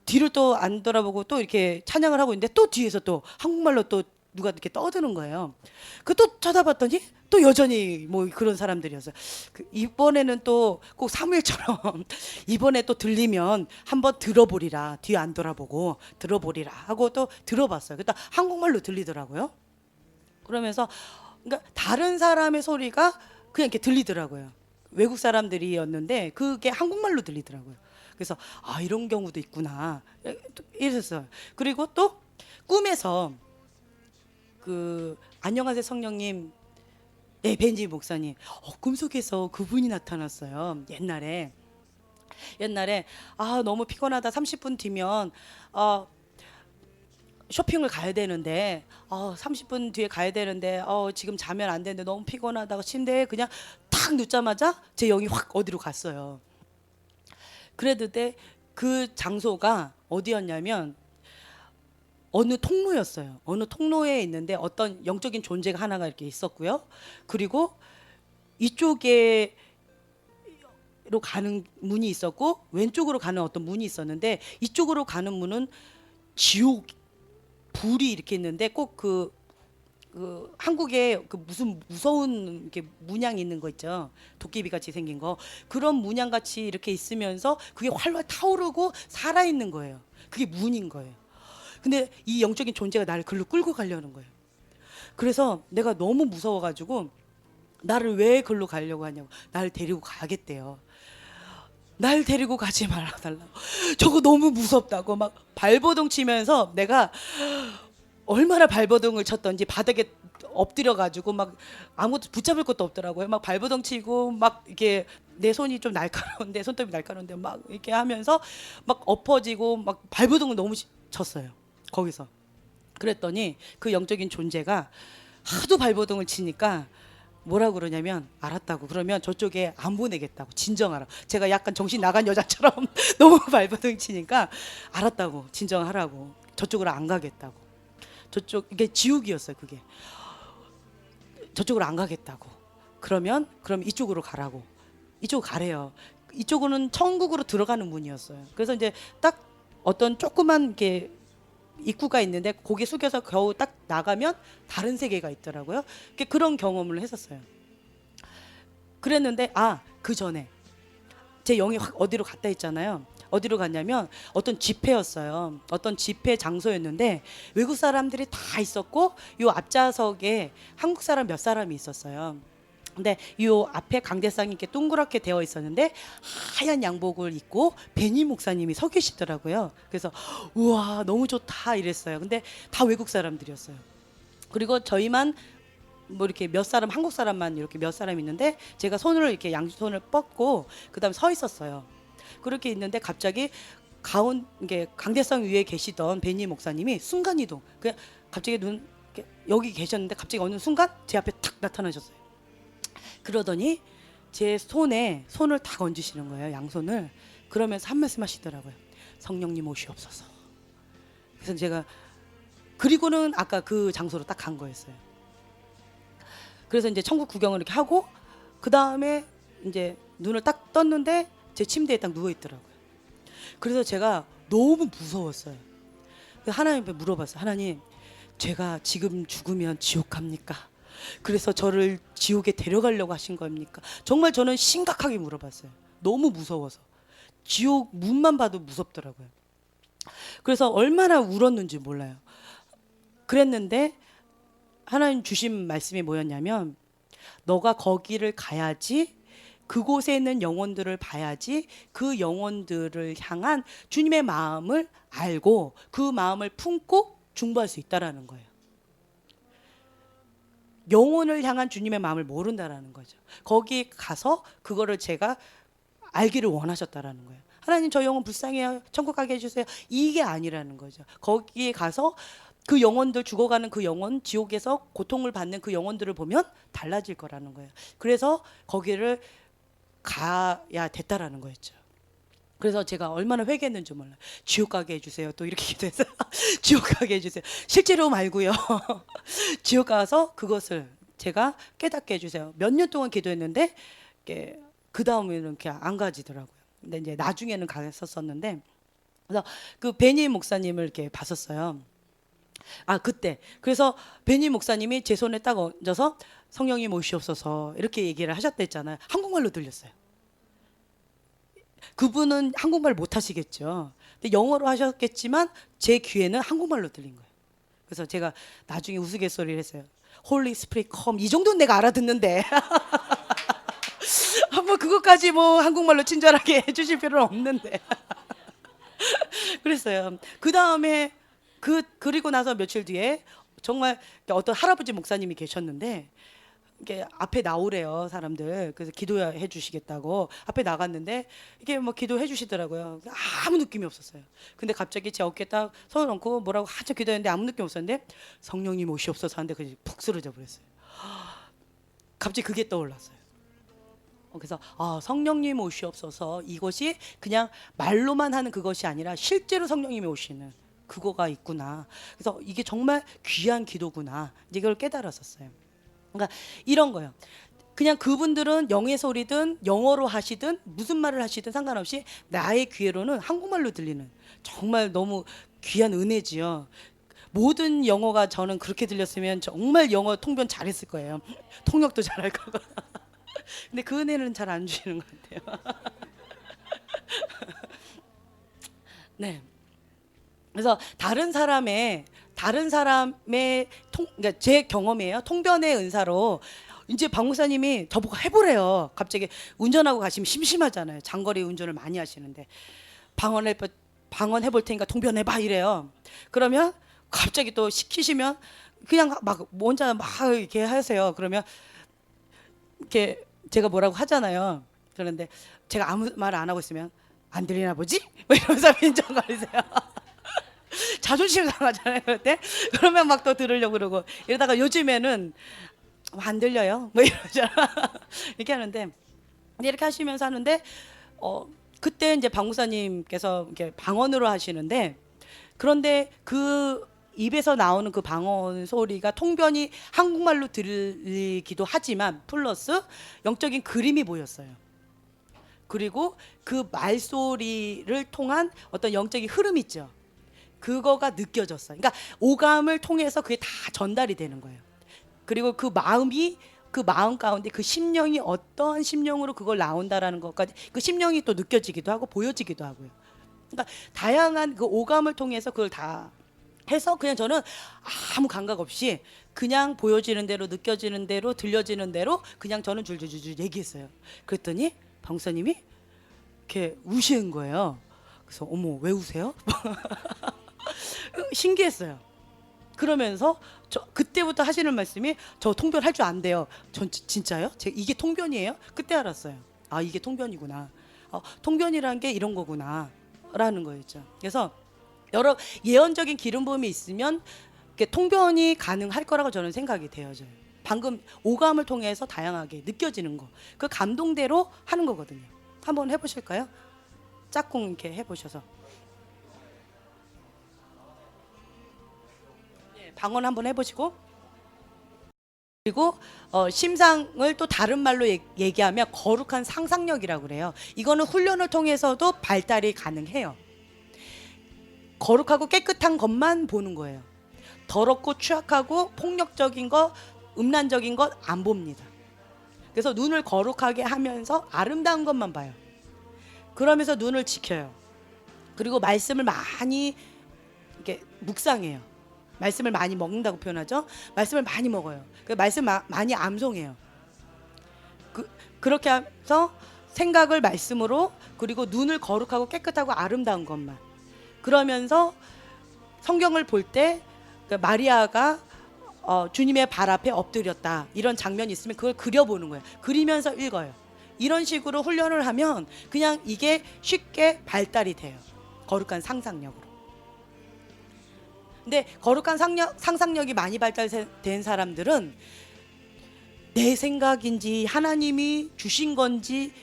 뒤를 또 안 돌아보고 또 이렇게 찬양을 하고 있는데 또 뒤에서 또 한국말로 또 누가 이렇게 떠드는 거예요. 그 또 쳐다봤더니 또 여전히 뭐 그런 사람들이었어요. 이번에는 또 꼭 사무엘처럼 이번에 또 들리면 한번 들어보리라, 뒤 안 돌아보고 들어보리라 하고 또 들어봤어요. 그러니까 한국말로 들리더라고요. 그러면서 그러니까 다른 사람의 소리가 그냥 이렇게 들리더라고요. 외국 사람들이었는데 그게 한국말로 들리더라고요. 그래서 이런 경우도 있구나 이랬어요. 그리고 또 꿈에서 안녕하세요 성령님, 네, 벤지 목사님, 꿈속에서 그분이 나타났어요. 옛날에 너무 피곤하다, 30분 뒤면 쇼핑을 가야 되는데 30분 뒤에 가야 되는데 지금 자면 안 되는데 너무 피곤하다고 침대에 그냥 탁 눕자마자 제 영이 확 어디로 갔어요. 그랬는데 그 장소가 어디였냐면 어느 통로였어요. 어느 통로에 있는데 어떤 영적인 존재가 하나가 이렇게 있었고요. 그리고 이쪽에로 가는 문이 있었고 왼쪽으로 가는 어떤 문이 있었는데, 이쪽으로 가는 문은 지옥 불이 이렇게 있는데 꼭 한국에 무슨 무서운 이렇게 문양이 있는 거 있죠. 도깨비 같이 생긴 거. 그런 문양 같이 이렇게 있으면서 그게 활활 타오르고 살아 있는 거예요. 그게 문인 거예요. 근데 이 영적인 존재가 나를 글로 끌고 가려는 거예요. 그래서 내가 너무 무서워가지고 나를 왜 글로 가려고 하냐고, 나를 데리고 가겠대요. 날 데리고 가지 말아달라고. 저거 너무 무섭다고 막 발버둥 치면서, 내가 얼마나 발버둥을 쳤던지 바닥에 엎드려가지고 막 아무것도 붙잡을 것도 없더라고요. 막 발버둥 치고 막 이렇게 내 손이 좀 날카로운데, 손톱이 날카로운데 막 이렇게 하면서 막 엎어지고 막 발버둥을 너무 쳤어요. 거기서. 그랬더니 그 영적인 존재가 하도 발버둥을 치니까 뭐라 그러냐면, 알았다고, 그러면 저쪽에 안 보내겠다고, 진정하라. 제가 약간 정신 나간 여자처럼 너무 발버둥 치니까 알았다고, 진정하라고, 저쪽으로 안 가겠다고. 저쪽 이게 지옥이었어요. 그게 저쪽으로 안 가겠다고. 그럼 이쪽으로 가라고. 이쪽 가래요. 이쪽으로는 천국으로 들어가는 문이었어요. 그래서 이제 딱 어떤 조그만 게 입구가 있는데 고개 숙여서 겨우 딱 나가면 다른 세계가 있더라고요. 그런 경험을 했었어요. 그랬는데 그 전에 제 영이 확 어디로 갔다 했잖아요. 어디로 갔냐면 어떤 집회였어요. 어떤 집회 장소였는데 외국 사람들이 다 있었고 요 앞좌석에 한국 사람 몇 사람이 있었어요. 근데 요 앞에 강대상이 이렇게 동그랗게 되어 있었는데 하얀 양복을 입고 베니 목사님이 서 계시더라고요. 그래서 우와 너무 좋다 이랬어요. 근데 다 외국 사람들이었어요. 그리고 저희만 뭐 이렇게 몇 사람 한국 사람만 이렇게 몇 사람 있는데 제가 손을 이렇게 양손을 뻗고 그다음에 서 있었어요. 그렇게 있는데 갑자기 이게 강대상 위에 계시던 베니 목사님이 순간 이동. 그냥 갑자기 여기 계셨는데 갑자기 어느 순간 제 앞에 탁 나타나셨어요. 그러더니 제 손을 탁 얹으시는 거예요. 양손을. 그러면서 한 말씀 하시더라고요. 성령님 오시옵소서. 그래서 제가 그리고는 아까 그 장소로 딱 간 거였어요. 그래서 이제 천국 구경을 이렇게 하고 그 다음에 이제 눈을 딱 떴는데 제 침대에 딱 누워 있더라고요. 그래서 제가 너무 무서웠어요. 하나님께 물어봤어요. 하나님, 제가 지금 죽으면 지옥 갑니까? 그래서 저를 지옥에 데려가려고 하신 겁니까? 정말 저는 심각하게 물어봤어요. 너무 무서워서. 지옥 문만 봐도 무섭더라고요. 그래서 얼마나 울었는지 몰라요. 그랬는데 하나님 주신 말씀이 뭐였냐면 너가 거기를 가야지 그곳에 있는 영혼들을 봐야지 그 영혼들을 향한 주님의 마음을 알고 그 마음을 품고 중보할 수 있다라는 거예요. 영혼을 향한 주님의 마음을 모른다라는 거죠. 거기 가서 그거를 제가 알기를 원하셨다라는 거예요. 하나님 저 영혼 불쌍해요. 천국 가게 해주세요. 이게 아니라는 거죠. 거기에 가서 그 영혼들 죽어가는 그 영혼 지옥에서 고통을 받는 그 영혼들을 보면 달라질 거라는 거예요. 그래서 거기를 가야 됐다라는 거였죠. 그래서 제가 얼마나 회개했는지 몰라요. 지옥 가게 해주세요. 또 이렇게 기도해서 지옥 가게 해주세요. 실제로 말고요. 지옥 가서 그것을 제가 깨닫게 해주세요. 몇 년 동안 기도했는데 그 다음에는 이렇게 안 가지더라고요. 근데 이제 나중에는 갔었었는데 그래서 그 베니 목사님을 이렇게 봤었어요. 그때 그래서 베니 목사님이 제 손에 딱 얹어서 성령님 오시옵소서 이렇게 얘기를 하셨댔잖아요. 한국말로 들렸어요. 그분은 한국말 못 하시겠죠. 근데 영어로 하셨겠지만 제 귀에는 한국말로 들린 거예요. 그래서 제가 나중에 우스갯소리를 했어요. 홀리 스피릿 컴 이 정도는 내가 알아듣는데 뭐 그것까지 뭐 한국말로 친절하게 해주실 필요는 없는데 그랬어요. 그 다음에 그리고 나서 며칠 뒤에 정말 어떤 할아버지 목사님이 계셨는데 이게 앞에 나오래요 사람들. 그래서 기도해 주시겠다고 앞에 나갔는데 이게 뭐 기도해 주시더라고요. 아무 느낌이 없었어요. 근데 갑자기 제 어깨에 딱 손을 얹고 뭐라고 한참 기도했는데 아무 느낌 없었는데 성령님 오시옵소서 하는데 그냥 푹 쓰러져 버렸어요. 갑자기 그게 떠올랐어요. 그래서 성령님 오시옵소서 이것이 그냥 말로만 하는 그것이 아니라 실제로 성령님이 오시는 그거가 있구나. 그래서 이게 정말 귀한 기도구나. 이제 이걸 깨달았었어요. 그러니까 이런 거예요. 그냥 그분들은 영의 소리든 영어로 하시든 무슨 말을 하시든 상관없이 나의 귀에로는 한국말로 들리는 정말 너무 귀한 은혜지요. 모든 영어가 저는 그렇게 들렸으면 정말 영어 통변 잘했을 거예요. 통역도 잘할 거고. 근데 그 은혜는 잘 안 주시는 것 같아요. 네. 그래서 다른 사람의 그러니까 제 경험이에요. 통변의 은사로 이제 박 목사님이 저보고 해보래요. 갑자기 운전하고 가시면 심심하잖아요. 장거리 운전을 많이 하시는데 방언해볼 테니까 통변해봐 이래요. 그러면 갑자기 또 시키시면 그냥 막 혼자 막 이렇게 하세요. 그러면 이렇게 제가 뭐라고 하잖아요. 그런데 제가 아무 말 안 하고 있으면 안 들리나 보지? 뭐 이러면서 민정거리세요. 자존심 상하잖아요. 그때 그러면 막 또 들으려고 그러고 이러다가 요즘에는 안 들려요. 뭐 이러잖아. 이렇게 하는데 이렇게 하시면서 하는데 그때 이제 박 목사님께서 이렇게 방언으로 하시는데 그런데 그 입에서 나오는 그 방언 소리가 통변이 한국말로 들리기도 하지만 플러스 영적인 그림이 보였어요. 그리고 그 말소리를 통한 어떤 영적인 흐름 있죠. 그거가 느껴졌어요. 그러니까 오감을 통해서 그게 다 전달이 되는 거예요. 그리고 그 마음이 그 마음 가운데 그 심령이 어떠한 심령으로 그걸 나온다라는 것까지 그 심령이 또 느껴지기도 하고 보여지기도 하고요. 그러니까 다양한 그 오감을 통해서 그걸 다 해서 그냥 저는 아무 감각 없이 그냥 보여지는 대로 느껴지는 대로 들려지는 대로 그냥 저는 줄줄줄 얘기했어요. 그랬더니 방사님이 이렇게 우시는 거예요. 그래서 어머 왜 우세요? 신기했어요. 그러면서 저 그때부터 하시는 말씀이 저 통변 할 줄 안 돼요. 전 진짜요? 이게 통변이에요? 그때 알았어요. 아 이게 통변이구나. 통변이라는 게 이런 거구나 라는 거였죠. 그래서 여러 예언적인 기름 부음이 있으면 통변이 가능할 거라고 저는 생각이 되어져요. 방금 오감을 통해서 다양하게 느껴지는 거, 그 감동대로 하는 거거든요. 한번 해보실까요? 짝꿍 이렇게 해보셔서 방언 한번 해보시고, 그리고 심상을 또 다른 말로 얘기하면 거룩한 상상력이라고 그래요. 이거는 훈련을 통해서도 발달이 가능해요. 거룩하고 깨끗한 것만 보는 거예요. 더럽고 추악하고 폭력적인 것, 음란적인 것 안 봅니다. 그래서 눈을 거룩하게 하면서 아름다운 것만 봐요. 그러면서 눈을 지켜요. 그리고 말씀을 많이 이렇게 묵상해요. 말씀을 많이 먹는다고 표현하죠. 말씀을 많이 먹어요. 그 말씀 많이 암송해요. 그렇게 해서 생각을 말씀으로, 그리고 눈을 거룩하고 깨끗하고 아름다운 것만. 그러면서 성경을 볼 때 마리아가 주님의 발 앞에 엎드렸다 이런 장면이 있으면 그걸 그려보는 거예요. 그리면서 읽어요. 이런 식으로 훈련을 하면 그냥 이게 쉽게 발달이 돼요. 거룩한 상상력으로. 근데 거룩한 상상력이 많이 발달된 사람들은 내 생각인지 하나님이 주신 건지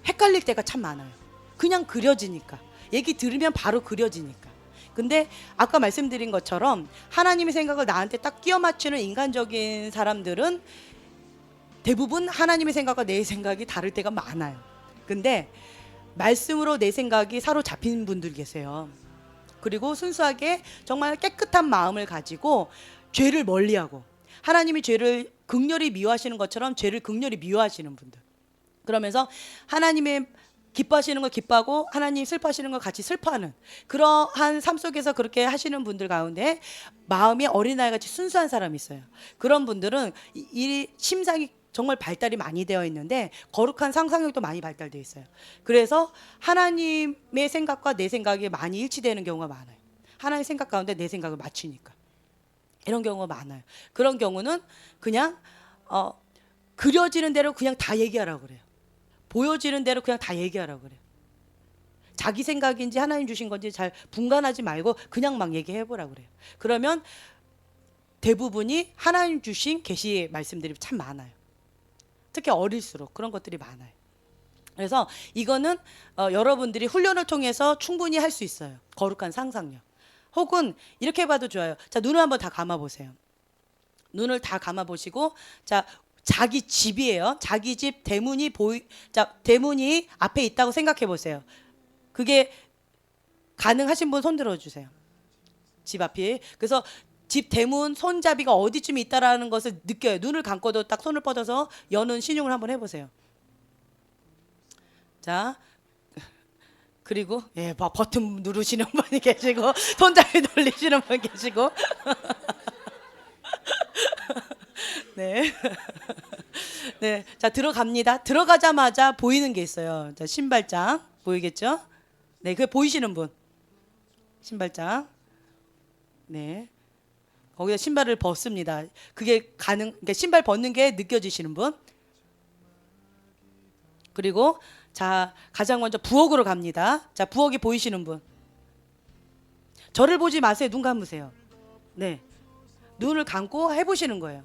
헷갈릴 때가 참 많아요. 그냥 그려지니까. 얘기 들으면 바로 그려지니까. 근데 아까 말씀드린 것처럼 하나님의 생각을 나한테 딱 끼워 맞추는 인간적인 사람들은 대부분 하나님의 생각과 내 생각이 다를 때가 많아요. 근데 말씀으로 내 생각이 사로잡힌 분들 계세요. 그리고 순수하게 정말 깨끗한 마음을 가지고 죄를 멀리하고, 하나님이 죄를 극렬히 미워하시는 것처럼 죄를 극렬히 미워하시는 분들. 그러면서 하나님의 기뻐하시는 걸 기뻐하고 하나님 슬퍼하시는 걸 같이 슬퍼하는 그러한 삶 속에서 그렇게 하시는 분들 가운데 마음이 어린아이 같이 순수한 사람이 있어요. 그런 분들은 이 심상이 정말 발달이 많이 되어 있는데 거룩한 상상력도 많이 발달되어 있어요. 그래서 하나님의 생각과 내 생각이 많이 일치되는 경우가 많아요. 하나님의 생각 가운데 내 생각을 맞추니까. 이런 경우가 많아요. 그런 경우는 그냥 그려지는 대로 그냥 다 얘기하라고 그래요. 보여지는 대로 그냥 다 얘기하라고 그래요. 자기 생각인지 하나님 주신 건지 잘 분간하지 말고 그냥 막 얘기해보라고 그래요. 그러면 대부분이 하나님 주신 계시의 말씀들이 참 많아요. 특히 어릴수록 그런 것들이 많아요. 그래서 이거는 여러분들이 훈련을 통해서 충분히 할 수 있어요. 거룩한 상상력. 혹은 이렇게 봐도 좋아요. 자, 눈을 한번 다 감아보세요. 눈을 다 감아보시고, 자, 자기 집이에요. 자기 집 대문이 대문이 앞에 있다고 생각해 보세요. 그게 가능하신 분 손 들어주세요. 집 앞이. 그래서 집 대문 손잡이가 어디쯤에 있다라는 것을 느껴요. 눈을 감고도 딱 손을 뻗어서 여는 신용을 한번 해보세요. 자, 그리고 버튼 누르시는 분이 계시고 손잡이 돌리시는 분 계시고 네. 네. 자, 들어갑니다. 들어가자마자 보이는 게 있어요. 자, 신발장 보이겠죠? 네, 그게 보이시는 분. 신발장. 네. 거기다 신발을 벗습니다. 그게 그러니까 신발 벗는 게 느껴지시는 분. 그리고 자, 가장 먼저 부엌으로 갑니다. 자, 부엌이 보이시는 분. 저를 보지 마세요. 눈 감으세요. 네. 눈을 감고 해보시는 거예요.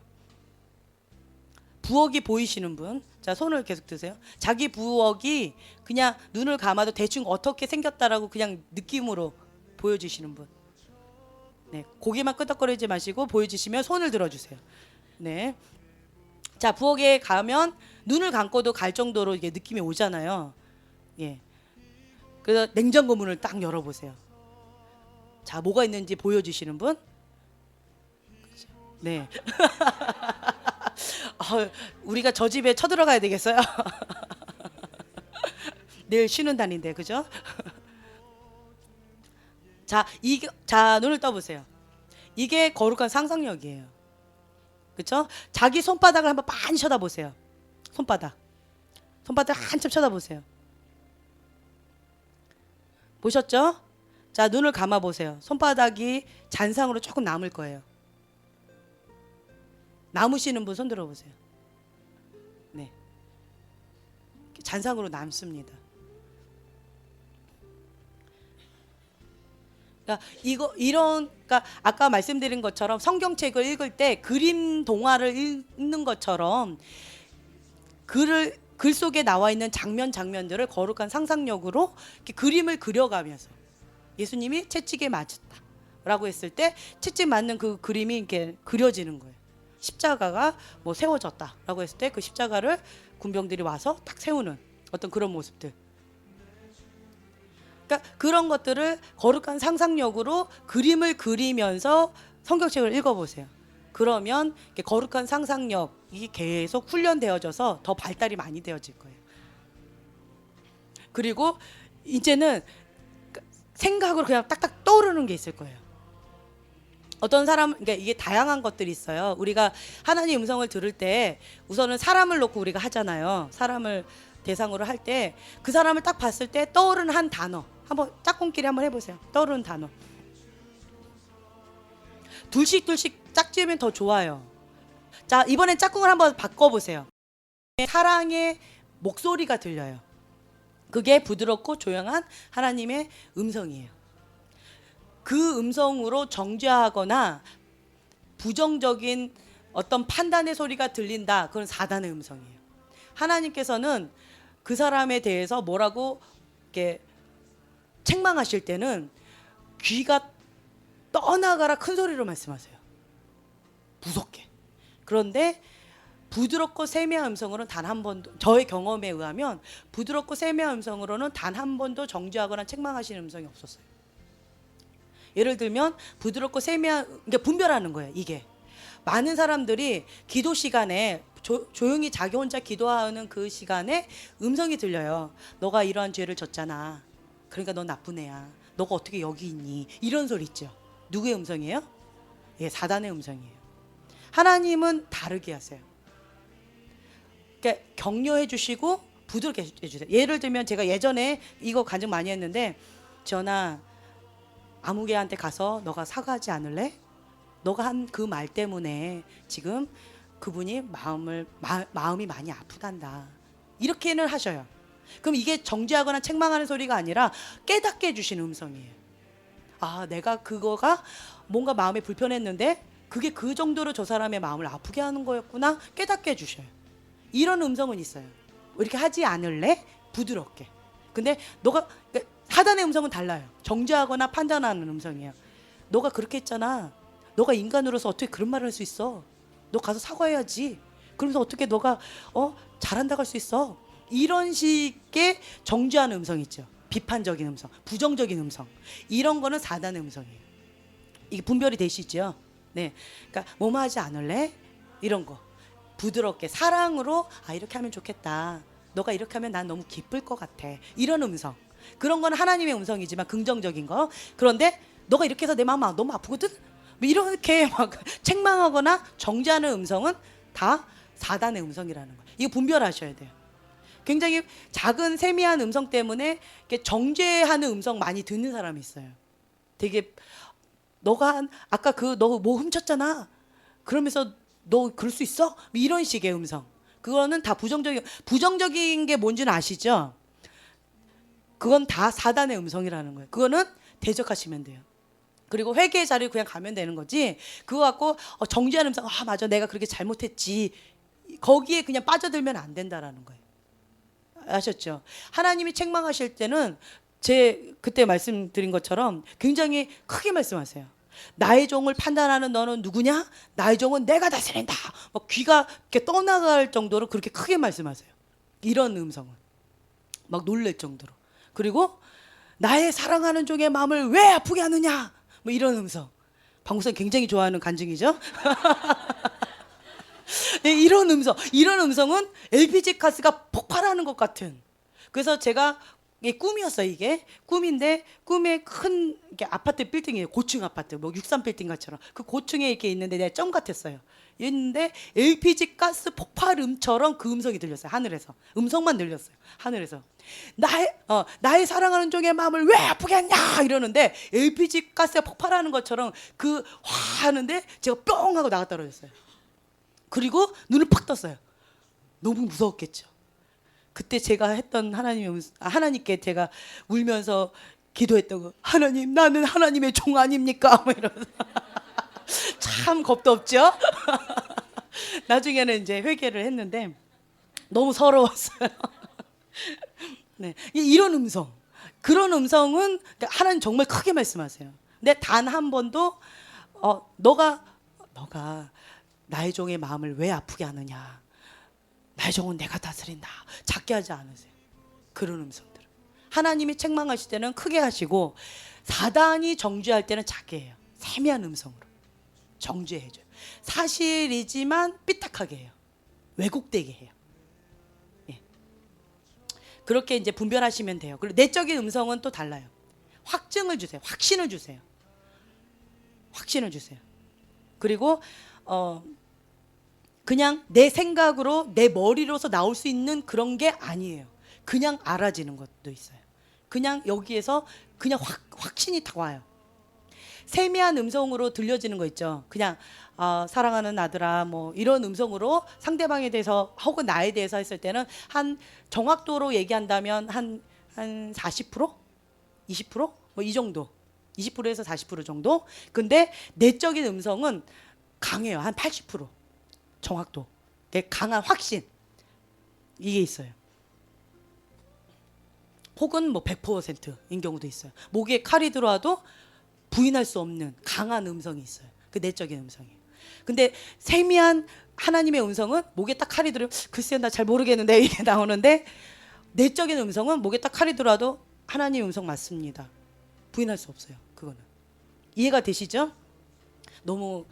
부엌이 보이시는 분. 자, 손을 계속 드세요. 자기 부엌이 그냥 눈을 감아도 대충 어떻게 생겼다라고 그냥 느낌으로 보여주시는 분. 네, 고개만 끄덕거리지 마시고 보여주시면 손을 들어주세요. 네. 자, 부엌에 가면 눈을 감고도 갈 정도로 이게 느낌이 오잖아요. 예. 그래서 냉장고 문을 딱 열어보세요. 자, 뭐가 있는지 보여주시는 분? 네. 우리가 저 집에 쳐들어가야 되겠어요? 내일 쉬는 날인데, 그죠? 자, 눈을 떠보세요. 이게 거룩한 상상력이에요. 그렇죠? 자기 손바닥을 한번 많이 쳐다보세요. 손바닥 한참 쳐다보세요. 보셨죠? 자, 눈을 감아 보세요. 손바닥이 잔상으로 조금 남을 거예요. 남으시는 분 손 들어보세요. 네, 잔상으로 남습니다. 그러니까 아까 말씀드린 것처럼 성경책을 읽을 때 그림 동화를 읽는 것처럼 글 속에 나와 있는 장면들을 거룩한 상상력으로 이렇게 그림을 그려가면서 예수님이 채찍에 맞았다라고 했을 때 채찍 맞는 그 그림이 이렇게 그려지는 거예요. 십자가가 뭐 세워졌다라고 했을 때 그 십자가를 군병들이 와서 딱 세우는 어떤 그런 모습들. 그러니까 그런 것들을 거룩한 상상력으로 그림을 그리면서 성경책을 읽어보세요. 그러면 거룩한 상상력이 계속 훈련되어져서 더 발달이 많이 되어질 거예요. 그리고 이제는 생각으로 그냥 딱딱 떠오르는 게 있을 거예요. 어떤 사람, 그러니까 이게 다양한 것들이 있어요. 우리가 하나님 음성을 들을 때 우선은 사람을 놓고 우리가 하잖아요. 사람을 대상으로 할 때 그 사람을 딱 봤을 때 떠오르는 한 단어, 한번 짝꿍끼리 한번 해보세요. 떠오르는 단어. 둘씩 짝지으면 더 좋아요. 자, 이번엔 짝꿍을 한번 바꿔보세요. 사랑의 목소리가 들려요. 그게 부드럽고 조용한 하나님의 음성이에요. 그 음성으로 정죄하거나 부정적인 어떤 판단의 소리가 들린다. 그건 사단의 음성이에요. 하나님께서는 그 사람에 대해서 뭐라고 이렇게 책망하실 때는 귀가 떠나가라 큰 소리로 말씀하세요. 무섭게. 그런데 부드럽고 세미한 음성으로는 단 한 번도, 저의 경험에 의하면 부드럽고 세미한 음성으로는 단 한 번도 정죄하거나 책망하시는 음성이 없었어요. 예를 들면 부드럽고 세미한, 이게 분별하는 거예요. 이게 많은 사람들이 기도 시간에 조용히 자기 혼자 기도하는 그 시간에 음성이 들려요. 너가 이러한 죄를 졌잖아. 그러니까 넌 나쁜 애야. 너가 어떻게 여기 있니? 이런 소리 있죠. 누구의 음성이에요? 예, 사단의 음성이에요. 하나님은 다르게 하세요. 그러니까 격려해 주시고 부드럽게 해주세요. 예를 들면 제가 예전에 이거 간증 많이 했는데, 전하, 아무개한테 가서 너가 사과하지 않을래? 너가 한 그 말 때문에 지금 그분이 마음이 많이 아프단다. 이렇게는 하셔요. 그럼 이게 정죄하거나 책망하는 소리가 아니라 깨닫게 해주시는 음성이에요. 아, 내가 그거가 뭔가 마음이 불편했는데 그게 그 정도로 저 사람의 마음을 아프게 하는 거였구나. 깨닫게 해주셔요. 이런 음성은 있어요. 이렇게 하지 않을래? 부드럽게. 근데 너가, 하단의 음성은 달라요. 정죄하거나 판단하는 음성이에요. 너가 그렇게 했잖아. 너가 인간으로서 어떻게 그런 말을 할 수 있어? 너 가서 사과해야지. 그러면서 어떻게 너가 잘한다고 할 수 있어? 이런 식의 정죄하는 음성 있죠. 비판적인 음성, 부정적인 음성. 이런 거는 사단의 음성이에요. 이게 분별이 되시죠? 네. 그러니까 뭐뭐 하지 않을래? 이런 거. 부드럽게 사랑으로, 아, 이렇게 하면 좋겠다. 너가 이렇게 하면 난 너무 기쁠 것 같아. 이런 음성. 그런 건 하나님의 음성이지만 긍정적인 거. 그런데 너가 이렇게 해서 내 마음 너무 아프거든? 이렇게 막 책망하거나 정죄하는 음성은 다 사단의 음성이라는 거예요. 이거 분별하셔야 돼요. 굉장히 작은 세미한 음성 때문에 정죄하는 음성 많이 듣는 사람이 있어요. 되게 너가 아까 너 뭐 훔쳤잖아. 그러면서 너 그럴 수 있어? 이런 식의 음성. 그거는 다 부정적인 게 뭔지는 아시죠? 그건 다 사단의 음성이라는 거예요. 그거는 대적하시면 돼요. 그리고 회개의 자리에 그냥 가면 되는 거지. 그거 갖고 정죄하는 음성, 아 맞아, 내가 그렇게 잘못했지. 거기에 그냥 빠져들면 안 된다라는 거예요. 아셨죠? 하나님이 책망하실 때는 그때 말씀드린 것처럼 굉장히 크게 말씀하세요. 나의 종을 판단하는 너는 누구냐? 나의 종은 내가 다스린다. 막 귀가 이렇게 떠나갈 정도로 그렇게 크게 말씀하세요. 이런 음성은 막 놀랄 정도로. 그리고 나의 사랑하는 종의 마음을 왜 아프게 하느냐? 뭐 이런 음성. 방구선 굉장히 좋아하는 간증이죠. 이런 음성은 LPG 가스가 폭발하는 것 같은. 그래서 제가 이게 꿈이었어요. 이게 꿈인데 꿈에 큰 이렇게 아파트 빌딩이에요. 고층 아파트, 뭐 63 빌딩 같처럼 그 고층에 이렇게 있는데 내가 점 같았어요. 있는데 LPG 가스 폭발음처럼 그 음성이 들렸어요. 하늘에서 음성만 들렸어요. 하늘에서 나의 사랑하는 종의 마음을 왜 아프게 했냐 이러는데 LPG 가스가 폭발하는 것처럼 그 화 하는데 제가 뿅 하고 나가 떨어졌어요. 그리고 눈을 팍 떴어요. 너무 무서웠겠죠. 그때 제가 했던 하나님께 제가 울면서 기도했던 거, 하나님 나는 하나님의 종 아닙니까? 뭐 이러면서 참 겁도 없죠. 나중에는 이제 회개를 했는데 너무 서러웠어요. 네, 이런 음성, 그런 음성은 하나님 정말 크게 말씀하세요. 근데 단 한 번도 너가 나의 종의 마음을 왜 아프게 하느냐? 나의 종은 내가 다스린다. 작게 하지 않으세요. 그런 음성들. 하나님이 책망하실 때는 크게 하시고 사단이 정죄할 때는 작게 해요. 세미한 음성으로 정죄해줘요. 사실이지만 삐딱하게 해요. 왜곡되게 해요. 예. 그렇게 이제 분별하시면 돼요. 그리고 내적인 음성은 또 달라요. 확증을 주세요. 확신을 주세요. 확신을 주세요. 그리고 그냥 내 생각으로 내 머리로서 나올 수 있는 그런 게 아니에요. 그냥 알아지는 것도 있어요. 그냥 여기에서 그냥 확신이 다 와요. 세미한 음성으로 들려지는 거 있죠. 그냥 사랑하는 아들아 뭐 이런 음성으로 상대방에 대해서 혹은 나에 대해서 했을 때는 한 정확도로 얘기한다면 한 40%? 20%? 뭐 이 정도. 20%에서 40% 정도. 근데 내적인 음성은 강해요. 한 80%. 정확도, 강한 확신 이게 있어요. 혹은 뭐 100%인 경우도 있어요. 목에 칼이 들어와도 부인할 수 없는 강한 음성이 있어요. 그 내적인 음성이에요. 근데 세미한 하나님의 음성은 목에 딱 칼이 들어 글쎄 나 잘 모르겠는데 이게 나오는데 내적인 음성은 목에 딱 칼이 들어와도 하나님의 음성 맞습니다. 부인할 수 없어요. 그거는 이해가 되시죠? 너무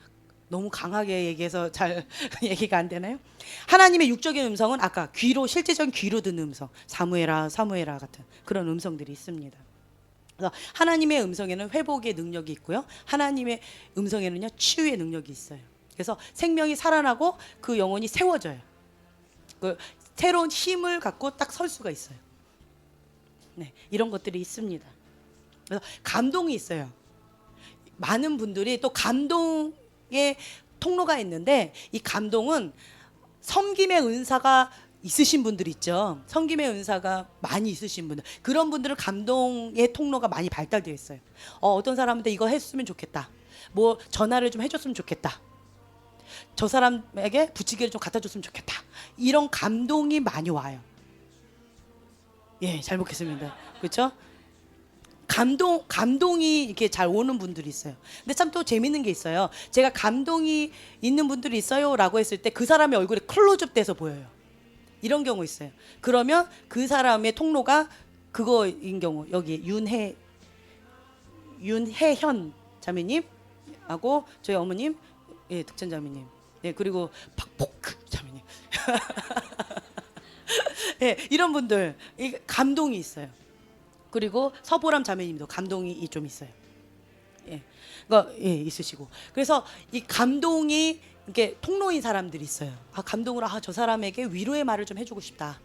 강하게 얘기해서 잘 얘기가 안 되나요? 하나님의 육적인 음성은 아까 귀로 실제적인 귀로 듣는 음성, 사무엘아 같은 그런 음성들이 있습니다. 그래서 하나님의 음성에는 회복의 능력이 있고요. 하나님의 음성에는요 치유의 능력이 있어요. 그래서 생명이 살아나고 그 영혼이 세워져요. 그 새로운 힘을 갖고 딱 설 수가 있어요. 네, 이런 것들이 있습니다. 그래서 감동이 있어요. 많은 분들이 또 감동의 통로가 있는데 이 감동은 섬김의 은사가 있으신 분들 있죠. 섬김의 은사가 많이 있으신 분들, 그런 분들은 감동의 통로가 많이 발달되어 있어요. 어떤 사람한테 이거 했으면 좋겠다. 뭐 전화를 좀 해줬으면 좋겠다. 저 사람에게 부치기를 좀 갖다 줬으면 좋겠다. 이런 감동이 많이 와요. 예, 잘 먹겠습니다. 그렇죠? 감동이 이렇게 잘 오는 분들이 있어요. 근데 참 또 재밌는 게 있어요. 제가 감동이 있는 분들이 있어요라고 했을 때 그 사람의 얼굴이 클로즈업 돼서 보여요. 이런 경우 있어요. 그러면 그 사람의 통로가 그거인 경우, 여기 윤혜현 자매님하고 저희 어머님, 예, 득천 자매님, 예, 그리고 박복크 자매님, 예, 이런 분들 감동이 있어요. 그리고 서보람 자매님도 감동이 좀 있어요. 예, 그러니까 예, 있으시고. 그래서 이 감동이 이렇게 통로인 사람들이 있어요. 감동으로 저 사람에게 위로의 말을 좀 해주고 싶다.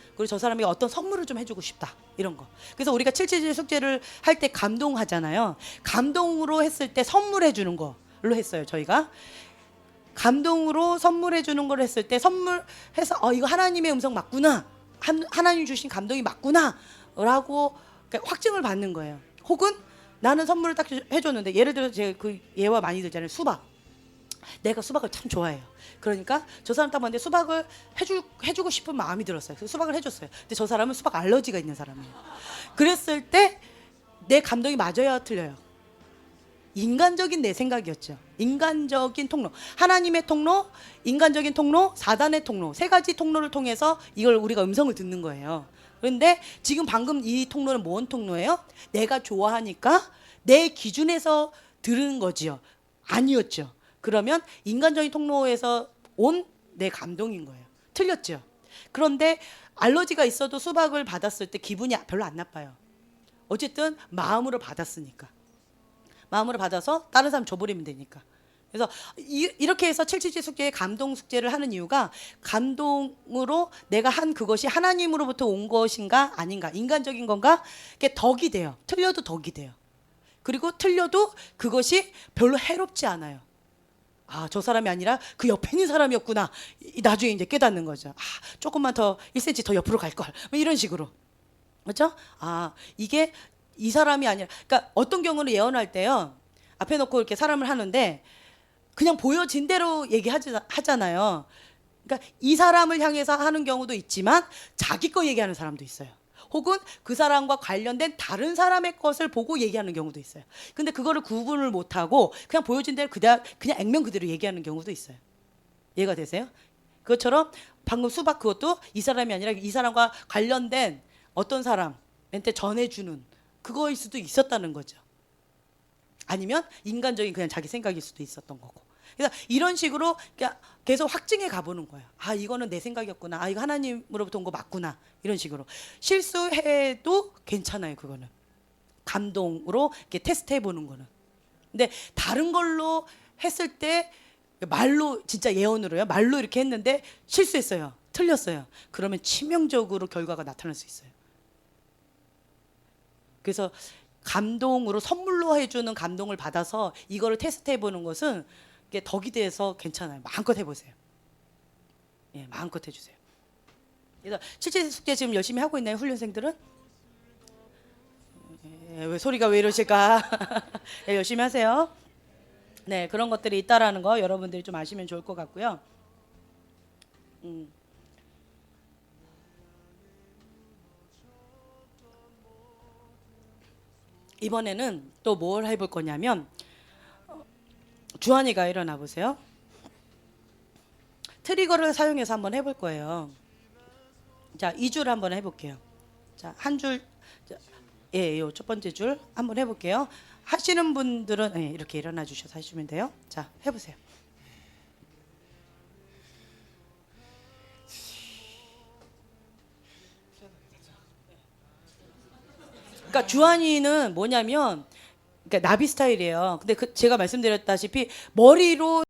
그리고 저 사람에게 어떤 선물을 좀 해주고 싶다. 이런 거. 그래서 우리가 777 숙제를 할 때 감동하잖아요. 감동으로 했을 때 선물해 주는 걸로 했어요. 저희가 감동으로 선물해 주는 걸 했을 때 선물해서 이거 하나님의 음성 맞구나. 하나님 주신 감동이 맞구나. 라고 확증을 받는 거예요. 혹은 나는 선물을 딱 해줬는데, 예를 들어서 제가 그 예화 많이 들잖아요. 수박. 내가 수박을 참 좋아해요. 그러니까 저 사람 딱 봤는데 수박을 해주고 싶은 마음이 들었어요. 그래서 수박을 해줬어요. 근데 저 사람은 수박 알러지가 있는 사람이에요. 그랬을 때 내 감동이 맞아야 틀려요. 인간적인 내 생각이었죠. 인간적인 통로, 하나님의 통로, 인간적인 통로, 사단의 통로, 세 가지 통로를 통해서 이걸 우리가 음성을 듣는 거예요. 그런데 지금 방금 이 통로는 뭔 통로예요? 내가 좋아하니까 내 기준에서 들은 거지요. 아니었죠. 그러면 인간적인 통로에서 온 내 감동인 거예요. 틀렸죠. 그런데 알러지가 있어도 수박을 받았을 때 기분이 별로 안 나빠요. 어쨌든 마음으로 받았으니까. 마음으로 받아서 다른 사람 줘버리면 되니까. 그래서 이렇게 해서 777 숙제의 감동 숙제를 하는 이유가 감동으로 내가 한 그것이 하나님으로부터 온 것인가 아닌가, 인간적인 건가, 그게 덕이 돼요. 틀려도 덕이 돼요. 그리고 틀려도 그것이 별로 해롭지 않아요. 아, 저 사람이 아니라 그 옆에 있는 사람이었구나. 나중에 이제 깨닫는 거죠. 아, 조금만 더 1cm 더 옆으로 갈 걸. 뭐 이런 식으로. 그렇죠? 아, 이게 이 사람이 아니라, 그러니까 어떤 경우는 예언할 때요, 앞에 놓고 이렇게 사람을 하는데 그냥 보여진 대로 얘기하잖아요. 그러니까 이 사람을 향해서 하는 경우도 있지만 자기 거 얘기하는 사람도 있어요. 혹은 그 사람과 관련된 다른 사람의 것을 보고 얘기하는 경우도 있어요. 근데 그거를 구분을 못하고 그냥 보여진 대로 그냥 액면 그대로 얘기하는 경우도 있어요. 이해가 되세요? 그것처럼 방금 수박 그것도 이 사람이 아니라 이 사람과 관련된 어떤 사람한테 전해주는 그거일 수도 있었다는 거죠. 아니면 인간적인 그냥 자기 생각일 수도 있었던 거고. 그래서 이런 식으로 계속 확증해 가보는 거예요. 아, 이거는 내 생각이었구나. 아, 이거 하나님으로부터 온 거 맞구나. 이런 식으로. 실수해도 괜찮아요, 그거는. 감동으로 이렇게 테스트 해보는 거는. 근데 다른 걸로 했을 때 말로, 진짜 예언으로요, 말로 이렇게 했는데 실수했어요. 틀렸어요. 그러면 치명적으로 결과가 나타날 수 있어요. 그래서 감동으로 선물로 해주는 감동을 받아서 이거를 테스트 해보는 것은 이게 덕이 돼서 괜찮아요. 마음껏 해보세요. 예, 마음껏 해주세요. 그래서 777 숙제 지금 열심히 하고 있나요, 훈련생들은? 예, 왜 소리가 왜 이러실까? 예, 열심히 하세요. 네, 그런 것들이 있다라는 거 여러분들이 좀 아시면 좋을 것 같고요. 이번에는 또 뭘 해볼 거냐면, 주한이가 일어나 보세요. 트리거를 사용해서 한번 해볼 거예요. 자, 2줄 한번 해볼게요. 자, 한 줄, 예, 요 첫 번째 줄 한번 해볼게요. 하시는 분들은 예, 이렇게 일어나 주셔서 하시면 돼요. 자, 해보세요. 그러니까 주한이는 뭐냐면, 그러니까 나비 스타일이에요. 근데 제가 말씀드렸다시피 머리로